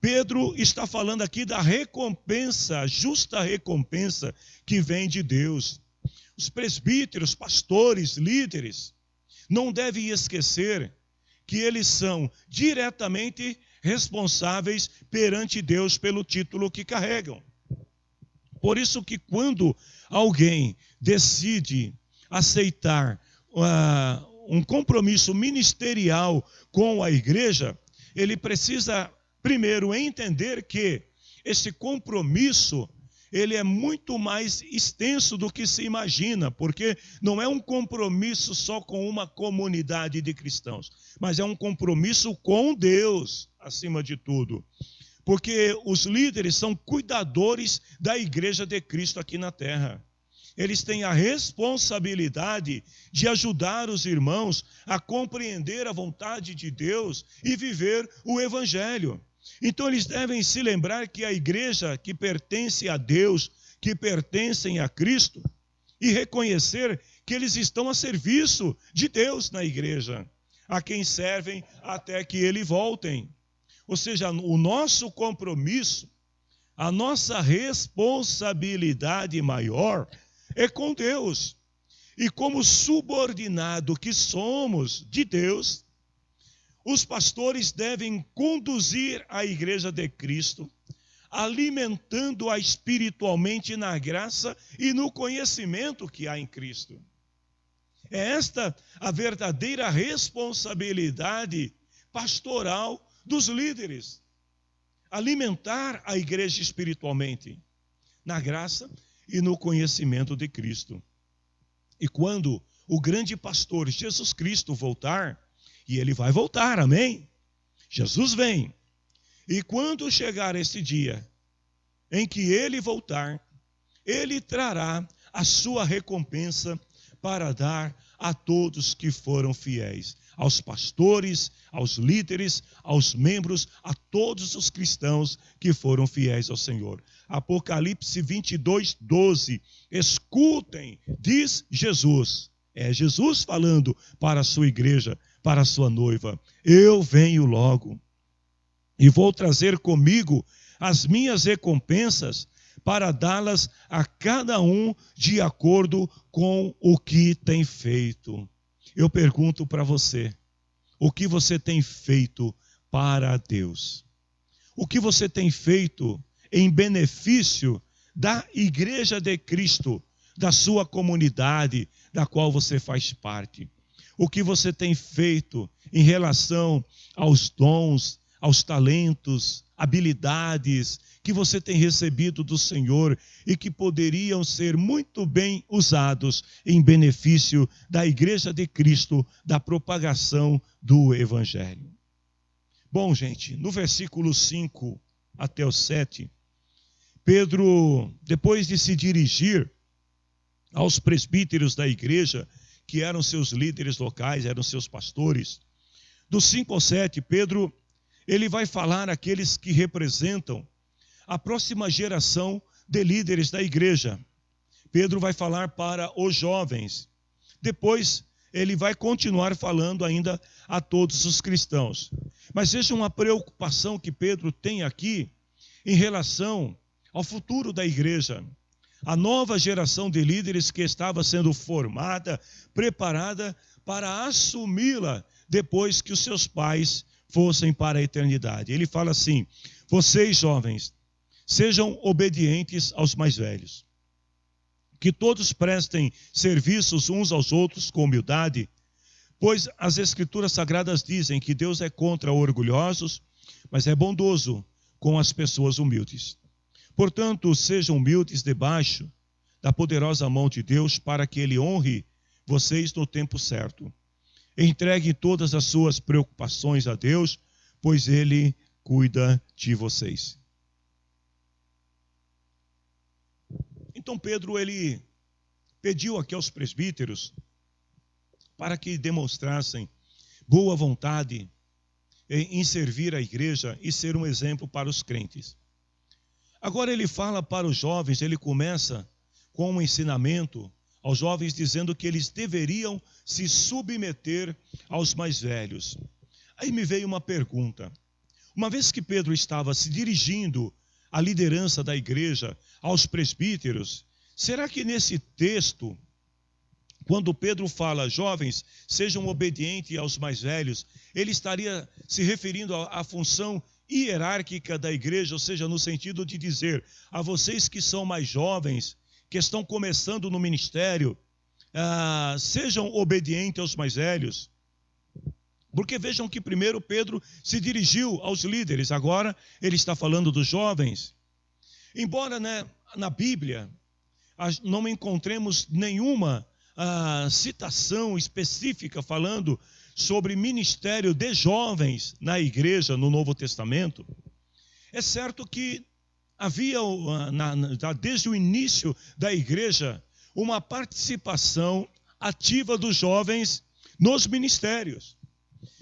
Pedro está falando aqui da recompensa, a justa recompensa que vem de Deus. Os presbíteros, pastores, líderes, não devem esquecer que eles são diretamente responsáveis perante Deus pelo título que carregam. Por isso que quando alguém decide aceitar um compromisso ministerial com a igreja, ele precisa primeiro entender que esse compromisso ele é muito mais extenso do que se imagina, porque não é um compromisso só com uma comunidade de cristãos, mas é um compromisso com Deus, acima de tudo. Porque os líderes são cuidadores da igreja de Cristo aqui na terra. Eles têm a responsabilidade de ajudar os irmãos a compreender a vontade de Deus e viver o evangelho. Então eles devem se lembrar que a igreja que pertence a Deus, que pertencem a Cristo, e reconhecer que eles estão a serviço de Deus na igreja, a quem servem até que Ele voltem. Ou seja, o nosso compromisso, a nossa responsabilidade maior é com Deus. E como subordinado que somos de Deus, os pastores devem conduzir a igreja de Cristo, alimentando-a espiritualmente na graça e no conhecimento que há em Cristo. É esta a verdadeira responsabilidade pastoral dos líderes. Alimentar a igreja espiritualmente, na graça e no conhecimento de Cristo. E quando o grande pastor Jesus Cristo voltar, e ele vai voltar, amém? Jesus vem. E quando chegar esse dia em que ele voltar, ele trará a sua recompensa para dar a todos que foram fiéis, aos pastores, aos líderes, aos membros, a todos os cristãos que foram fiéis ao Senhor. Apocalipse 22:12, escutem, diz Jesus, é Jesus falando para a sua igreja, para a sua noiva, eu venho logo e vou trazer comigo as minhas recompensas para dá-las a cada um de acordo com o que tem feito. Eu pergunto para você, o que você tem feito para Deus? O que você tem feito em benefício da Igreja de Cristo, da sua comunidade, da qual você faz parte? O que você tem feito em relação aos dons, aos talentos, habilidades que você tem recebido do Senhor e que poderiam ser muito bem usados em benefício da Igreja de Cristo, da propagação do Evangelho? Bom, gente, no versículo 5 até o 7, Pedro, depois de se dirigir aos presbíteros da igreja, que eram seus líderes locais, eram seus pastores, do 5 ao 7, Pedro, ele vai falar àqueles que representam a próxima geração de líderes da igreja. Pedro vai falar para os jovens. Depois, ele vai continuar falando ainda a todos os cristãos. Mas veja uma preocupação que Pedro tem aqui em relação ao futuro da igreja. A nova geração de líderes que estava sendo formada, preparada para assumi-la depois que os seus pais fossem para a eternidade. Ele fala assim: vocês jovens, sejam obedientes aos mais velhos. Que todos prestem serviços uns aos outros com humildade, pois as Escrituras Sagradas dizem que Deus é contra orgulhosos, mas é bondoso com as pessoas humildes. Portanto, sejam humildes debaixo da poderosa mão de Deus, para que Ele honre vocês no tempo certo. Entreguem todas as suas preocupações a Deus, pois Ele cuida de vocês. Então Pedro, ele pediu aqui aos presbíteros para que demonstrassem boa vontade em servir a igreja e ser um exemplo para os crentes. Agora ele fala para os jovens, ele começa com um ensinamento aos jovens dizendo que eles deveriam se submeter aos mais velhos. Aí me veio uma pergunta. Uma vez que Pedro estava se dirigindo à liderança da igreja, aos presbíteros, será que nesse texto, quando Pedro fala, jovens, sejam obedientes aos mais velhos, ele estaria se referindo à função hierárquica da igreja, ou seja, no sentido de dizer a vocês que são mais jovens, que estão começando no ministério, sejam obedientes aos mais velhos? Porque vejam que primeiro Pedro se dirigiu aos líderes, agora ele está falando dos jovens. Embora na Bíblia não encontremos nenhuma citação específica falando sobre ministério de jovens na igreja no Novo Testamento, é certo que havia desde o início da igreja uma participação ativa dos jovens nos ministérios.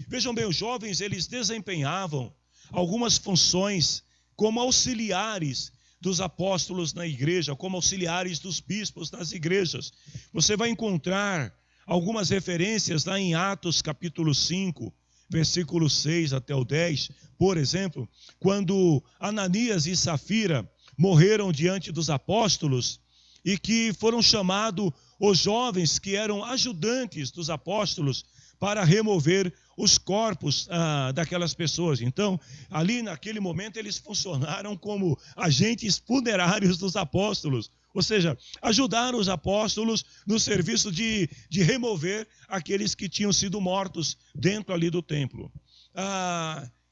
Vejam bem, os jovens eles desempenhavam algumas funções como auxiliares dos apóstolos na igreja, como auxiliares dos bispos nas igrejas. Você vai encontrar algumas referências lá em Atos capítulo 5, versículo 6 até o 10, por exemplo, quando Ananias e Safira morreram diante dos apóstolos e que foram chamados os jovens que eram ajudantes dos apóstolos para remover os corpos daquelas pessoas. Então, ali naquele momento, eles funcionaram como agentes funerários dos apóstolos. Ou seja, ajudaram os apóstolos no serviço de remover aqueles que tinham sido mortos dentro ali do templo.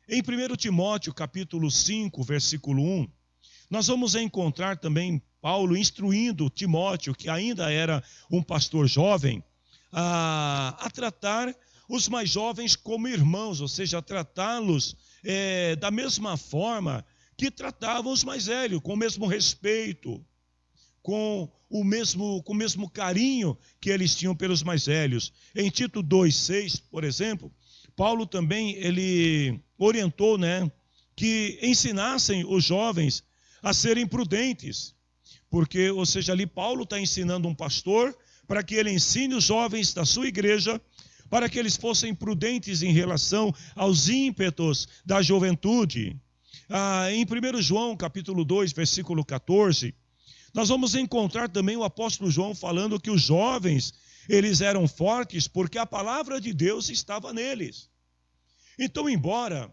Em 1 Timóteo, capítulo 5, versículo 1, nós vamos encontrar também Paulo instruindo Timóteo, que ainda era um pastor jovem, a tratar os mais jovens como irmãos, ou seja, a tratá-los da mesma forma que tratavam os mais velhos, com o mesmo respeito, com o mesmo carinho que eles tinham pelos mais velhos. Em Tito 2,6, por exemplo, Paulo também ele orientou, que ensinassem os jovens a serem prudentes, porque, ou seja, ali Paulo está ensinando um pastor para que ele ensine os jovens da sua igreja, para que eles fossem prudentes em relação aos ímpetos da juventude. Em 1 João, capítulo 2, versículo 14, nós vamos encontrar também o apóstolo João falando que os jovens, eles eram fortes porque a palavra de Deus estava neles. Então, embora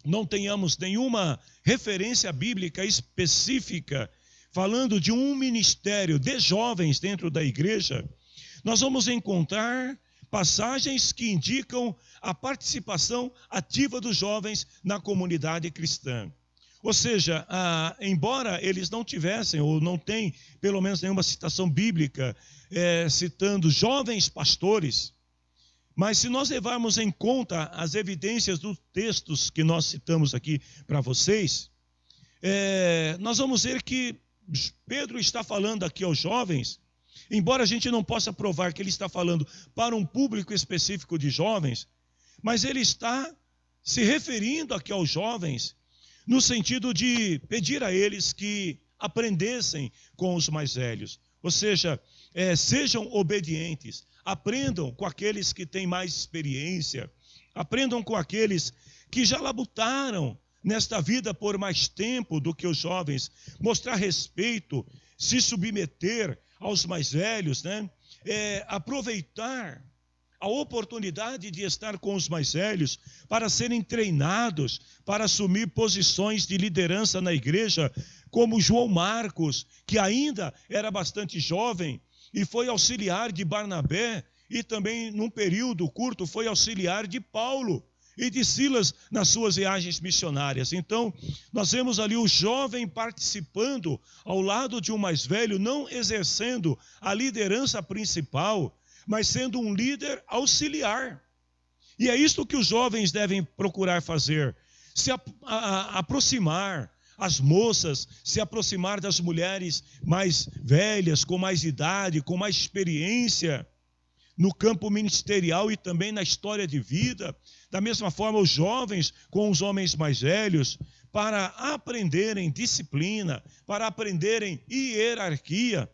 não tenhamos nenhuma referência bíblica específica falando de um ministério de jovens dentro da igreja, nós vamos encontrar passagens que indicam a participação ativa dos jovens na comunidade cristã. Ou seja, embora eles não tivessem, ou não tem pelo menos nenhuma citação bíblica citando jovens pastores, mas se nós levarmos em conta as evidências dos textos que nós citamos aqui para vocês, nós vamos ver que Pedro está falando aqui aos jovens, embora a gente não possa provar que ele está falando para um público específico de jovens, mas ele está se referindo aqui aos jovens no sentido de pedir a eles que aprendessem com os mais velhos. Ou seja, sejam obedientes, aprendam com aqueles que têm mais experiência, aprendam com aqueles que já labutaram nesta vida por mais tempo do que os jovens, mostrar respeito, se submeter aos mais velhos, aproveitar a oportunidade de estar com os mais velhos para serem treinados, para assumir posições de liderança na igreja, como João Marcos, que ainda era bastante jovem e foi auxiliar de Barnabé, e também num período curto foi auxiliar de Paulo e de Silas nas suas viagens missionárias. Então, nós vemos ali o jovem participando ao lado de um mais velho, não exercendo a liderança principal, mas sendo um líder auxiliar. E é isto que os jovens devem procurar fazer, se aproximar, as moças se aproximar das mulheres mais velhas, com mais idade, com mais experiência no campo ministerial e também na história de vida. Da mesma forma, os jovens com os homens mais velhos, para aprenderem disciplina, para aprenderem hierarquia,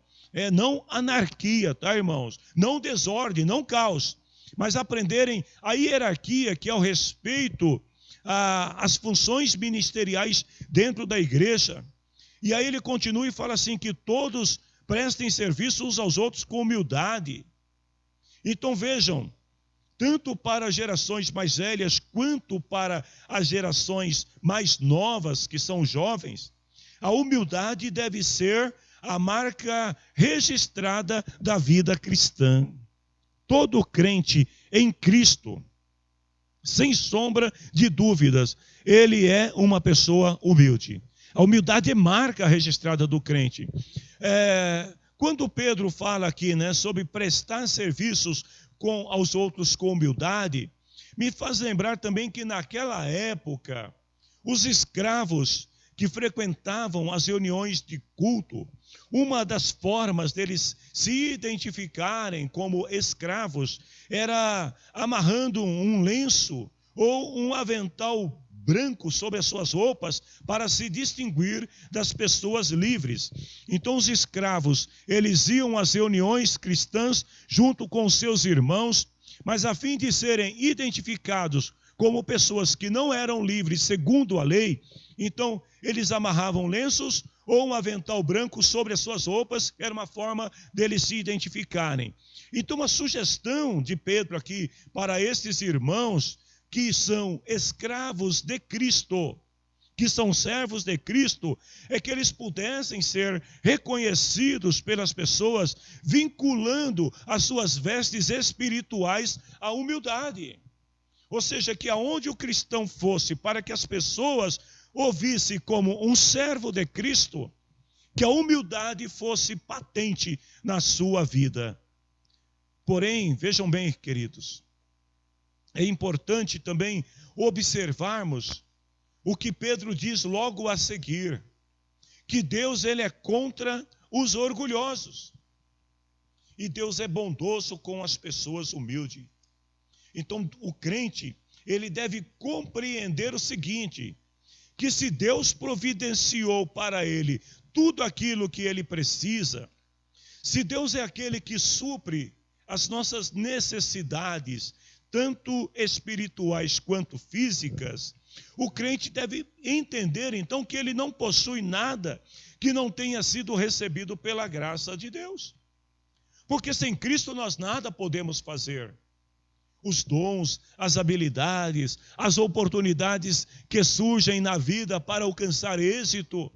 não anarquia, tá, irmãos? Não desordem, não caos, mas aprenderem a hierarquia, que é o respeito às funções ministeriais dentro da igreja. E aí ele continua e fala assim, que todos prestem serviço uns aos outros com humildade. Então vejam, tanto para as gerações mais velhas, quanto para as gerações mais novas, que são jovens, a humildade deve ser a marca registrada da vida cristã. Todo crente em Cristo, sem sombra de dúvidas, ele é uma pessoa humilde. A humildade é marca registrada do crente. Quando Pedro fala aqui, sobre prestar serviços aos outros com humildade, me faz lembrar também que naquela época, os escravos que frequentavam as reuniões de culto, uma das formas deles se identificarem como escravos era amarrando um lenço ou um avental branco sobre as suas roupas para se distinguir das pessoas livres. Então os escravos, eles iam às reuniões cristãs junto com seus irmãos, mas a fim de serem identificados como pessoas que não eram livres segundo a lei, então eles amarravam lenços ou um avental branco sobre as suas roupas, era uma forma deles se identificarem. Então, uma sugestão de Pedro aqui para esses irmãos que são escravos de Cristo, que são servos de Cristo, é que eles pudessem ser reconhecidos pelas pessoas, vinculando as suas vestes espirituais à humildade. Ou seja, que aonde o cristão fosse, para que as pessoas ouvissem como um servo de Cristo, que a humildade fosse patente na sua vida. Porém, vejam bem, queridos, é importante também observarmos o que Pedro diz logo a seguir, que Deus ele é contra os orgulhosos. E Deus é bondoso com as pessoas humildes. Então, o crente, ele deve compreender o seguinte, que se Deus providenciou para ele tudo aquilo que ele precisa, se Deus é aquele que supre as nossas necessidades, tanto espirituais quanto físicas, o crente deve entender, então, que ele não possui nada que não tenha sido recebido pela graça de Deus. Porque sem Cristo nós nada podemos fazer. Os dons, as habilidades, as oportunidades que surgem na vida para alcançar êxito,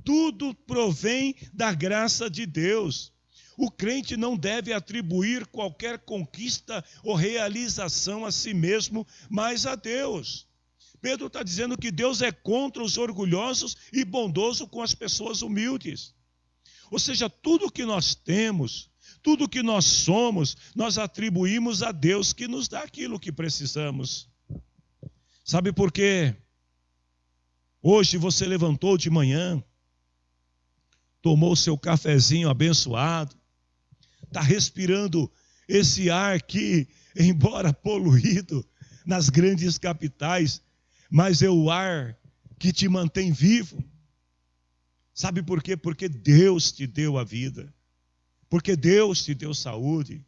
tudo provém da graça de Deus. O crente não deve atribuir qualquer conquista ou realização a si mesmo, mas a Deus. Pedro está dizendo que Deus é contra os orgulhosos e bondoso com as pessoas humildes. Ou seja, tudo que nós temos, tudo que nós somos, nós atribuímos a Deus que nos dá aquilo que precisamos. Sabe por quê? Hoje você levantou de manhã, tomou seu cafezinho abençoado, está respirando esse ar que, embora poluído nas grandes capitais, mas é o ar que te mantém vivo. Sabe por quê? Porque Deus te deu a vida. Porque Deus te deu saúde.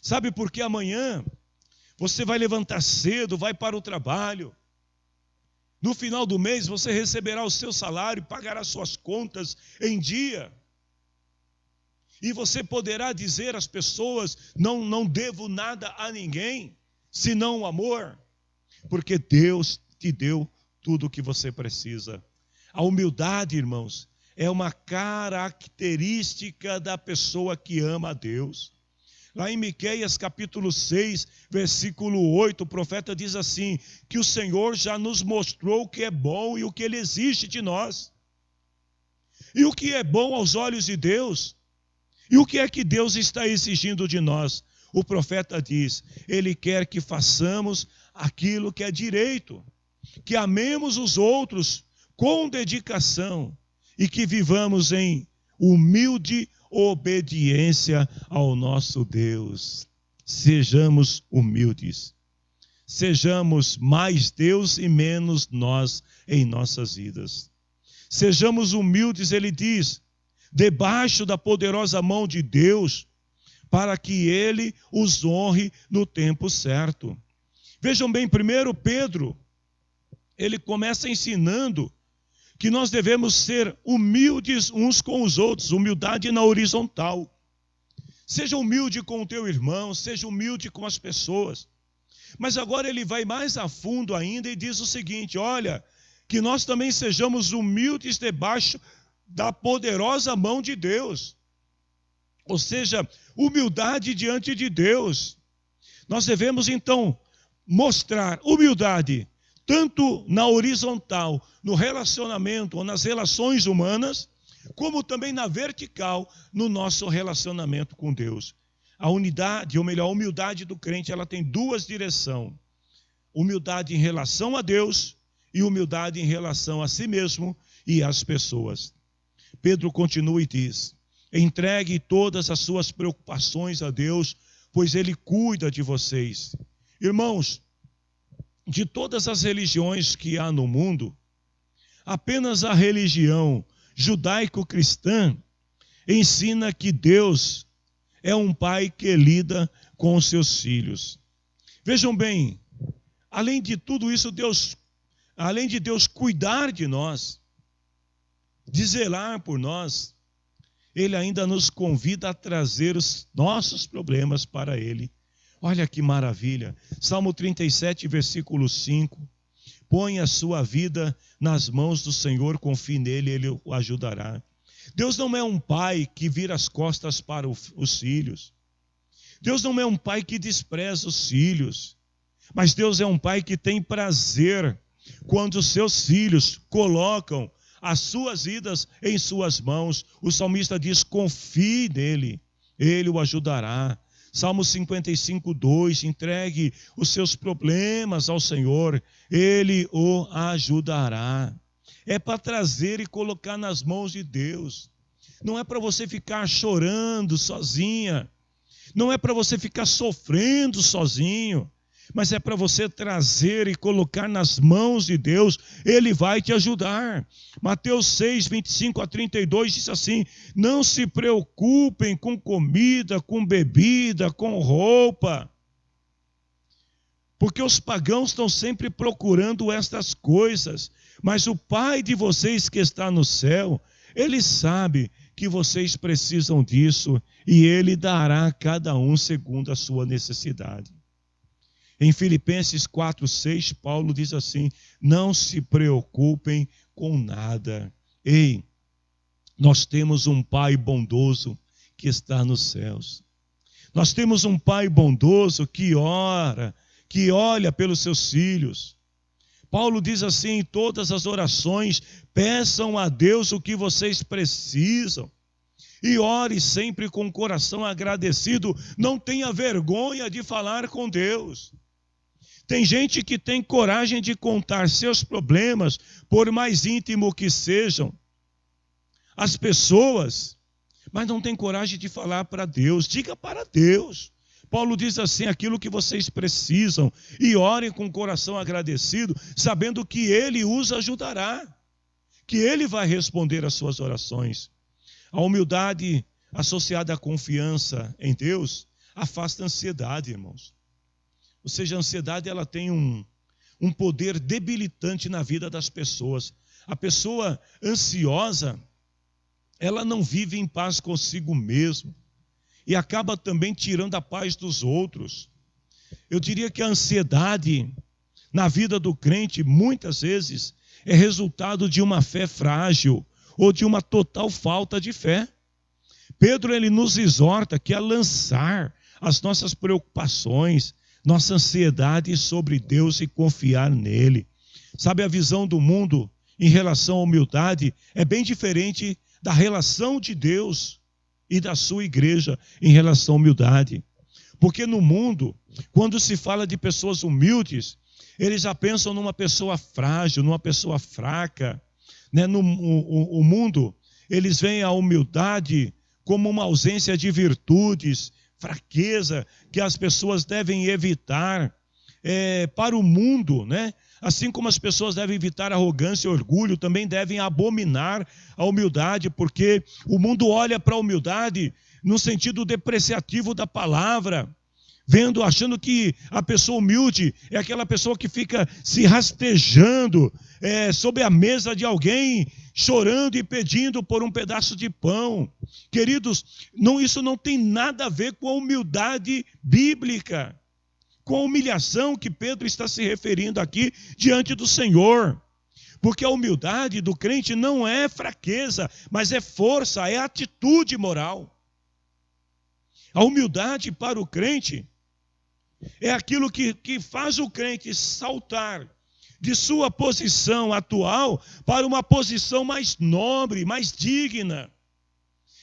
Sabe por que amanhã você vai levantar cedo, vai para o trabalho. No final do mês você receberá o seu salário, pagará suas contas em dia. E você poderá dizer às pessoas, não devo nada a ninguém, senão o amor. Porque Deus te deu tudo o que você precisa. A humildade, irmãos, é uma característica da pessoa que ama a Deus. Lá em Miqueias capítulo 6, versículo 8, o profeta diz assim, que o Senhor já nos mostrou o que é bom e o que Ele exige de nós. E o que é bom aos olhos de Deus? E o que é que Deus está exigindo de nós? O profeta diz, Ele quer que façamos aquilo que é direito, que amemos os outros com dedicação, e que vivamos em humilde obediência ao nosso Deus. Sejamos humildes. Sejamos mais Deus e menos nós em nossas vidas. Sejamos humildes, ele diz, debaixo da poderosa mão de Deus, para que ele os honre no tempo certo. Vejam bem, primeiro Pedro, ele começa ensinando que nós devemos ser humildes uns com os outros, humildade na horizontal. Seja humilde com o teu irmão, seja humilde com as pessoas. Mas agora ele vai mais a fundo ainda e diz o seguinte, olha, que nós também sejamos humildes debaixo da poderosa mão de Deus. Ou seja, humildade diante de Deus. Nós devemos então mostrar humildade tanto na horizontal, no relacionamento ou nas relações humanas, como também na vertical, no nosso relacionamento com Deus. A unidade, ou melhor, a humildade do crente, ela tem duas direções. Humildade em relação a Deus e humildade em relação a si mesmo e às pessoas. Pedro continua e diz, entregue todas as suas preocupações a Deus, pois Ele cuida de vocês. Irmãos, de todas as religiões que há no mundo, apenas a religião judaico-cristã ensina que Deus é um pai que lida com os seus filhos. Vejam bem, além de tudo isso, além de Deus cuidar de nós, de zelar por nós, Ele ainda nos convida a trazer os nossos problemas para Ele. Olha que maravilha. Salmo 37, versículo 5. Põe a sua vida nas mãos do Senhor, confie nele, Ele o ajudará. Deus não é um pai que vira as costas para os filhos. Deus não é um pai que despreza os filhos. Mas Deus é um pai que tem prazer quando os seus filhos colocam as suas vidas em suas mãos. O salmista diz: confie nele, ele o ajudará. Salmo 55, 2, entregue os seus problemas ao Senhor, Ele o ajudará. É para trazer e colocar nas mãos de Deus. Não é para você ficar chorando sozinha. Não é para você ficar sofrendo sozinho. Mas é para você trazer e colocar nas mãos de Deus, Ele vai te ajudar. Mateus 6, 25 a 32 diz assim: não se preocupem com comida, com bebida, com roupa, porque os pagãos estão sempre procurando estas coisas, mas o Pai de vocês que está no céu, Ele sabe que vocês precisam disso, e Ele dará a cada um segundo a sua necessidade. Em Filipenses 4, 6, Paulo diz assim: não se preocupem com nada. Ei, nós temos um Pai bondoso que está nos céus. Nós temos um Pai bondoso que ora, que olha pelos seus filhos. Paulo diz assim: em todas as orações, peçam a Deus o que vocês precisam. E ore sempre com o coração agradecido. Não tenha vergonha de falar com Deus. Tem gente que tem coragem de contar seus problemas, por mais íntimo que sejam, as pessoas, mas não tem coragem de falar para Deus. Diga para Deus. Paulo diz assim: aquilo que vocês precisam, e orem com o coração agradecido, sabendo que Ele os ajudará, que Ele vai responder às suas orações. A humildade associada à confiança em Deus afasta a ansiedade, irmãos. Ou seja, a ansiedade ela tem um poder debilitante na vida das pessoas. A pessoa ansiosa, ela não vive em paz consigo mesmo e acaba também tirando a paz dos outros. Eu diria que a ansiedade na vida do crente, muitas vezes, é resultado de uma fé frágil ou de uma total falta de fé. Pedro, ele nos exorta que a lançar as nossas preocupações, nossa ansiedade sobre Deus e confiar nele. Sabe, a visão do mundo em relação à humildade é bem diferente da relação de Deus e da sua igreja em relação à humildade. Porque no mundo, quando se fala de pessoas humildes, eles já pensam numa pessoa frágil, numa pessoa fraca. O mundo, eles veem a humildade como uma ausência de virtudes, fraqueza, que as pessoas devem evitar. Para o mundo, assim como as pessoas devem evitar arrogância e orgulho, também devem abominar a humildade, porque o mundo olha para a humildade no sentido depreciativo da palavra, achando que a pessoa humilde é aquela pessoa que fica se rastejando sob a mesa de alguém, chorando e pedindo por um pedaço de pão. Queridos, isso não tem nada a ver com a humildade bíblica, com a humilhação que Pedro está se referindo aqui diante do Senhor. Porque a humildade do crente não é fraqueza, mas é força, é atitude moral. A humildade para o crente é aquilo que faz o crente saltar de sua posição atual para uma posição mais nobre, mais digna.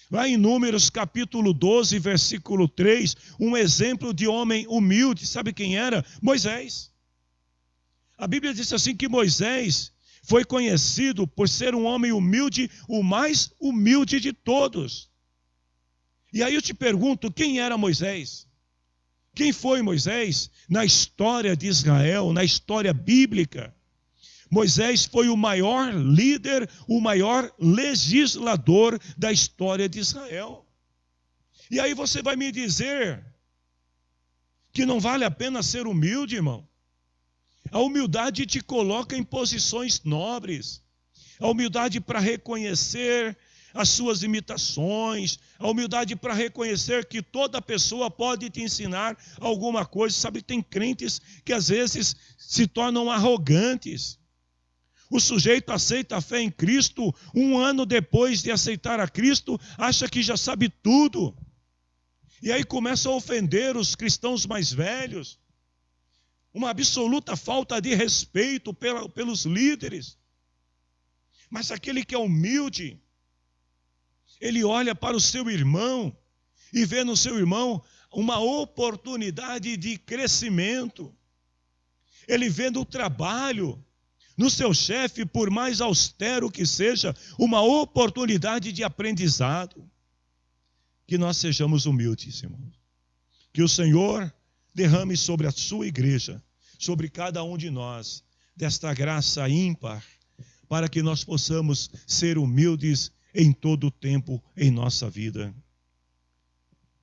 Lá em Números capítulo 12, versículo 3, um exemplo de homem humilde, sabe quem era? Moisés. A Bíblia diz assim que Moisés foi conhecido por ser um homem humilde, o mais humilde de todos. E aí eu te pergunto, quem era Moisés? Quem foi Moisés na história de Israel, na história bíblica? Moisés foi o maior líder, o maior legislador da história de Israel. E aí você vai me dizer que não vale a pena ser humilde, irmão? A humildade te coloca em posições nobres. A humildade para reconhecer as suas limitações, a humildade para reconhecer que toda pessoa pode te ensinar alguma coisa. Sabe, tem crentes que às vezes se tornam arrogantes. O sujeito aceita a fé em Cristo, 1 ano depois de aceitar a Cristo, acha que já sabe tudo. E aí começa a ofender os cristãos mais velhos. Uma absoluta falta de respeito pelos líderes. Mas aquele que é humilde, ele olha para o seu irmão e vê no seu irmão uma oportunidade de crescimento. Ele vê no trabalho, no seu chefe, por mais austero que seja, uma oportunidade de aprendizado. Que nós sejamos humildes, irmãos. Que o Senhor derrame sobre a sua igreja, sobre cada um de nós, desta graça ímpar, para que nós possamos ser humildes em todo o tempo em nossa vida.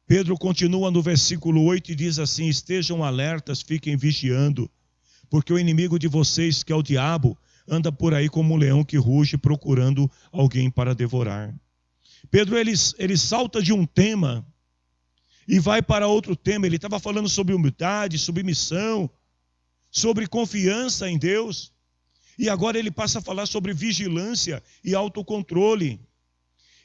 Pedro continua no versículo 8 e diz assim: estejam alertas, fiquem vigiando, porque o inimigo de vocês, que é o diabo, anda por aí como um leão que ruge, procurando alguém para devorar. Pedro, ele salta de um tema e vai para outro tema. Ele estava falando sobre humildade, submissão, sobre confiança em Deus. E agora ele passa a falar sobre vigilância e autocontrole.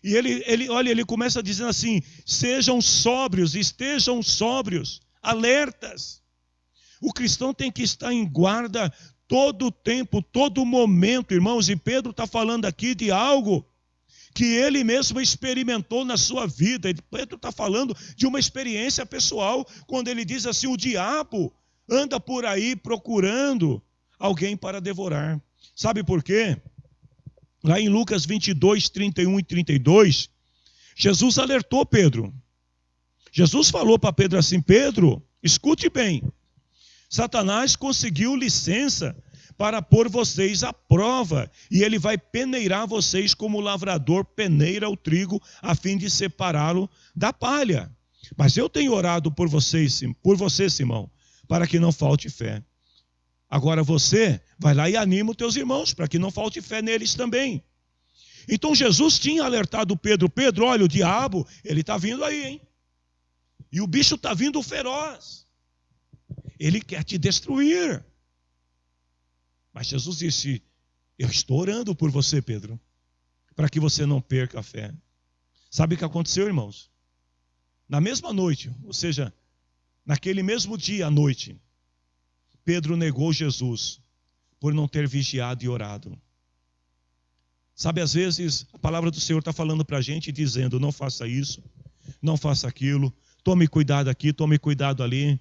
E ele começa dizendo assim: sejam sóbrios, estejam sóbrios, alertas. O cristão tem que estar em guarda todo o tempo, todo momento, irmãos. E Pedro está falando aqui de algo que ele mesmo experimentou na sua vida. Pedro está falando de uma experiência pessoal, quando ele diz assim: o diabo anda por aí procurando alguém para devorar. Sabe por quê? Lá em Lucas 22, 31 e 32, Jesus alertou Pedro. Jesus falou para Pedro assim: Pedro, escute bem, Satanás conseguiu licença para pôr vocês à prova, e ele vai peneirar vocês como o lavrador peneira o trigo, a fim de separá-lo da palha. Mas eu tenho orado por você, Simão, para que não falte fé. Agora você vai lá e anima os teus irmãos, para que não falte fé neles também. Então Jesus tinha alertado Pedro: Pedro, olha, o diabo, ele está vindo aí, hein? E o bicho está vindo feroz. Ele quer te destruir. Mas Jesus disse: eu estou orando por você, Pedro, para que você não perca a fé. Sabe o que aconteceu, irmãos? Na mesma noite, ou seja, naquele mesmo dia à noite, Pedro negou Jesus por não ter vigiado e orado. Sabe, às vezes a palavra do Senhor está falando para a gente, dizendo: não faça isso, não faça aquilo, tome cuidado aqui, tome cuidado ali.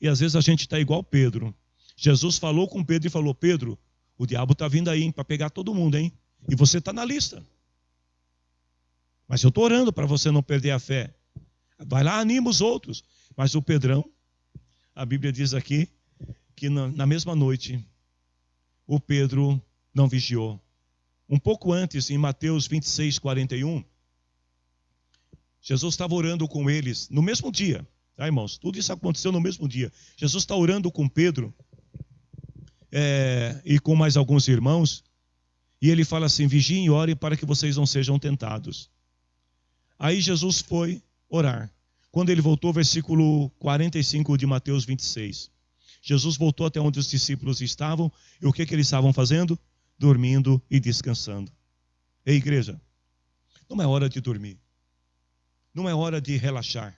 E às vezes a gente está igual Pedro. Jesus falou com Pedro e falou: Pedro, o diabo está vindo aí para pegar todo mundo, hein? E você está na lista. Mas eu estou orando para você não perder a fé. Vai lá, anima os outros. Mas o Pedrão, a Bíblia diz aqui, que na mesma noite, o Pedro não vigiou. Um pouco antes, em Mateus 26, 41, Jesus estava orando com eles, no mesmo dia. Tá, irmãos? Tudo isso aconteceu no mesmo dia. Jesus está orando com Pedro, e com mais alguns irmãos, e ele fala assim: vigiem e orem para que vocês não sejam tentados. Aí Jesus foi orar. Quando ele voltou, versículo 45 de Mateus 26. Jesus voltou até onde os discípulos estavam, e o que eles estavam fazendo? Dormindo e descansando. Ei, igreja, não é hora de dormir. Não é hora de relaxar.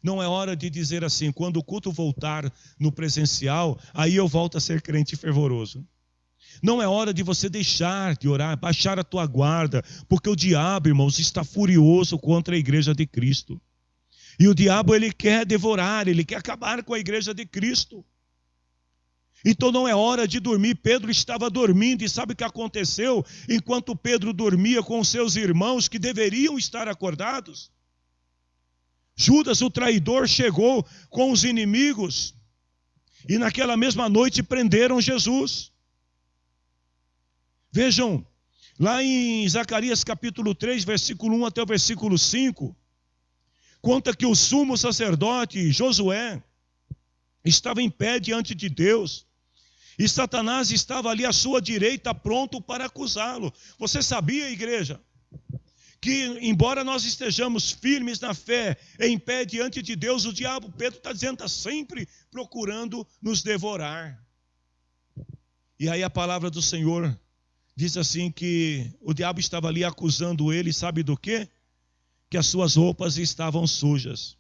Não é hora de dizer assim: quando o culto voltar no presencial, aí eu volto a ser crente fervoroso. Não é hora de você deixar de orar, baixar a tua guarda, porque o diabo, irmãos, está furioso contra a igreja de Cristo. E o diabo, ele quer devorar, ele quer acabar com a igreja de Cristo. Então não é hora de dormir. Pedro estava dormindo, e sabe o que aconteceu? Enquanto Pedro dormia com os seus irmãos que deveriam estar acordados, Judas, o traidor, chegou com os inimigos e naquela mesma noite prenderam Jesus. Vejam, lá em Zacarias capítulo 3, versículo 1 até o versículo 5, conta que o sumo sacerdote Josué estava em pé diante de Deus, E Satanás estava ali à sua direita, pronto para acusá-lo. Você sabia, igreja, que embora nós estejamos firmes na fé, em pé diante de Deus, o diabo, Pedro está dizendo, está sempre procurando nos devorar. E aí a palavra do Senhor diz assim que o diabo estava ali acusando ele, sabe do quê? Que as suas roupas estavam sujas.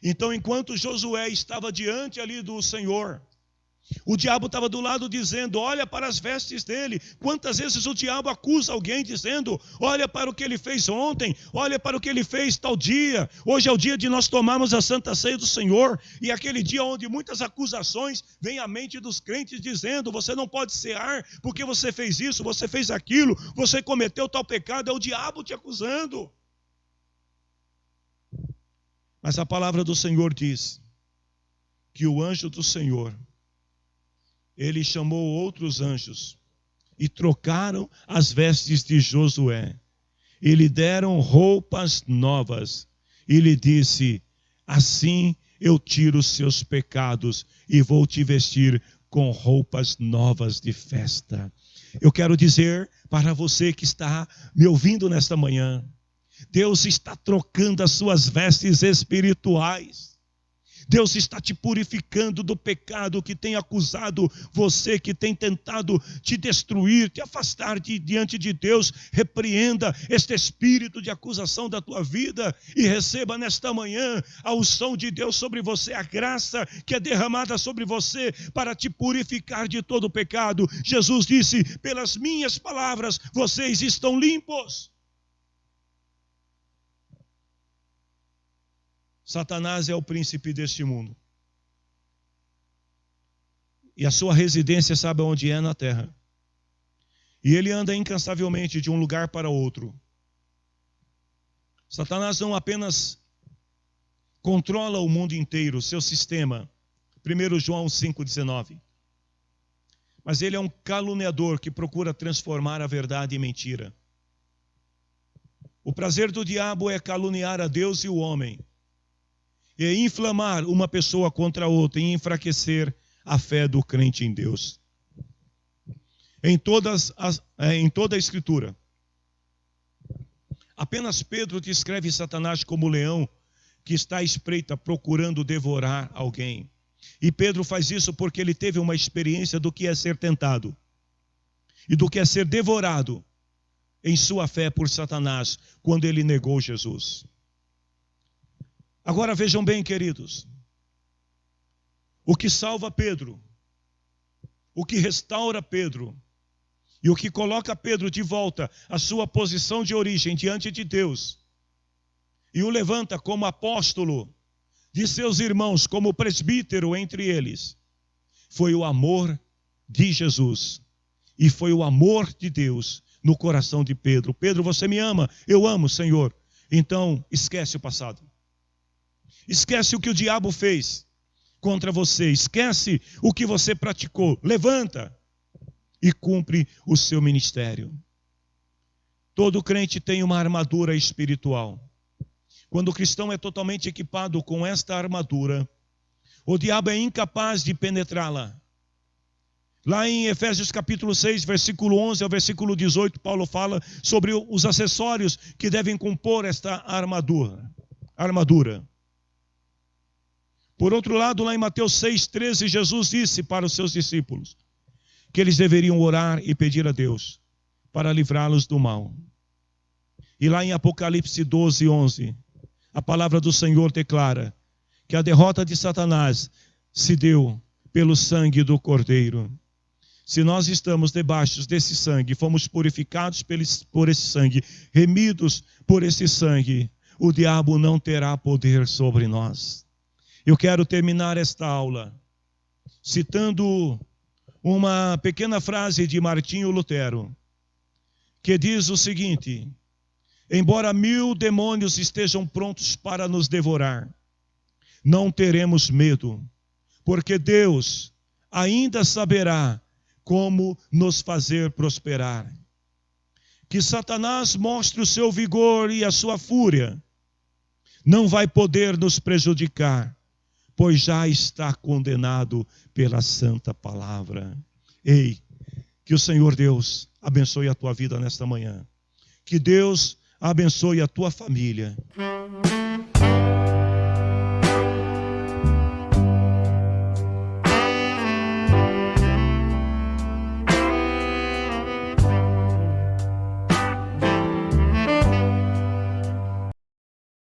Então, enquanto Josué estava diante ali do Senhor, o diabo estava do lado dizendo, olha para as vestes dele. Quantas vezes o diabo acusa alguém dizendo, olha para o que ele fez ontem, olha para o que ele fez tal dia. Hoje é o dia de nós tomarmos a Santa Ceia do Senhor, e aquele dia onde muitas acusações vêm à mente dos crentes dizendo, você não pode cear porque você fez isso, você fez aquilo, você cometeu tal pecado, é o diabo te acusando. Mas a palavra do Senhor diz que o anjo do Senhor, ele chamou outros anjos e trocaram as vestes de Josué. E lhe deram roupas novas. E lhe disse, assim eu tiro os seus pecados e vou te vestir com roupas novas de festa. Eu quero dizer para você que está me ouvindo nesta manhã, Deus está trocando as suas vestes espirituais. Deus está te purificando do pecado que tem acusado você, que tem tentado te destruir, te afastar diante de Deus. Repreenda este espírito de acusação da tua vida e receba nesta manhã a unção de Deus sobre você, a graça que é derramada sobre você para te purificar de todo o pecado. Jesus disse, pelas minhas palavras vocês estão limpos. Satanás é o príncipe deste mundo. E a sua residência, sabe onde é? Na terra. E ele anda incansavelmente de um lugar para outro. Satanás não apenas controla o mundo inteiro, seu sistema. 1 João 5,19. Mas ele é um caluniador que procura transformar a verdade em mentira. O prazer do diabo é caluniar a Deus e o homem. E inflamar uma pessoa contra a outra e enfraquecer a fé do crente em Deus. Em toda a Escritura, apenas Pedro descreve Satanás como leão que está à espreita procurando devorar alguém. E Pedro faz isso porque ele teve uma experiência do que é ser tentado e do que é ser devorado em sua fé por Satanás quando ele negou Jesus. Agora vejam bem, queridos, o que salva Pedro, o que restaura Pedro e o que coloca Pedro de volta à sua posição de origem diante de Deus e o levanta como apóstolo de seus irmãos, como presbítero entre eles, foi o amor de Jesus e foi o amor de Deus no coração de Pedro. Pedro, você me ama? Eu amo, Senhor. Então, esquece o passado. Esquece o que o diabo fez contra você. Esquece o que você praticou. Levanta e cumpre o seu ministério. Todo crente tem uma armadura espiritual. Quando o cristão é totalmente equipado com esta armadura, o diabo é incapaz de penetrá-la. Lá em Efésios capítulo 6, versículo 11 ao versículo 18, Paulo fala sobre os acessórios que devem compor esta armadura. Por outro lado, lá em Mateus 6,13, Jesus disse para os seus discípulos que eles deveriam orar e pedir a Deus para livrá-los do mal. E lá em Apocalipse 12:11, a palavra do Senhor declara que a derrota de Satanás se deu pelo sangue do Cordeiro. Se nós estamos debaixo desse sangue, fomos purificados por esse sangue, remidos por esse sangue, o diabo não terá poder sobre nós. Eu quero terminar esta aula citando uma pequena frase de Martinho Lutero, que diz o seguinte: embora 1000 demônios estejam prontos para nos devorar, não teremos medo, porque Deus ainda saberá como nos fazer prosperar. Que Satanás mostre o seu vigor e a sua fúria, não vai poder nos prejudicar, pois já está condenado pela santa palavra. Ei, que o Senhor Deus abençoe a tua vida nesta manhã. Que Deus abençoe a tua família.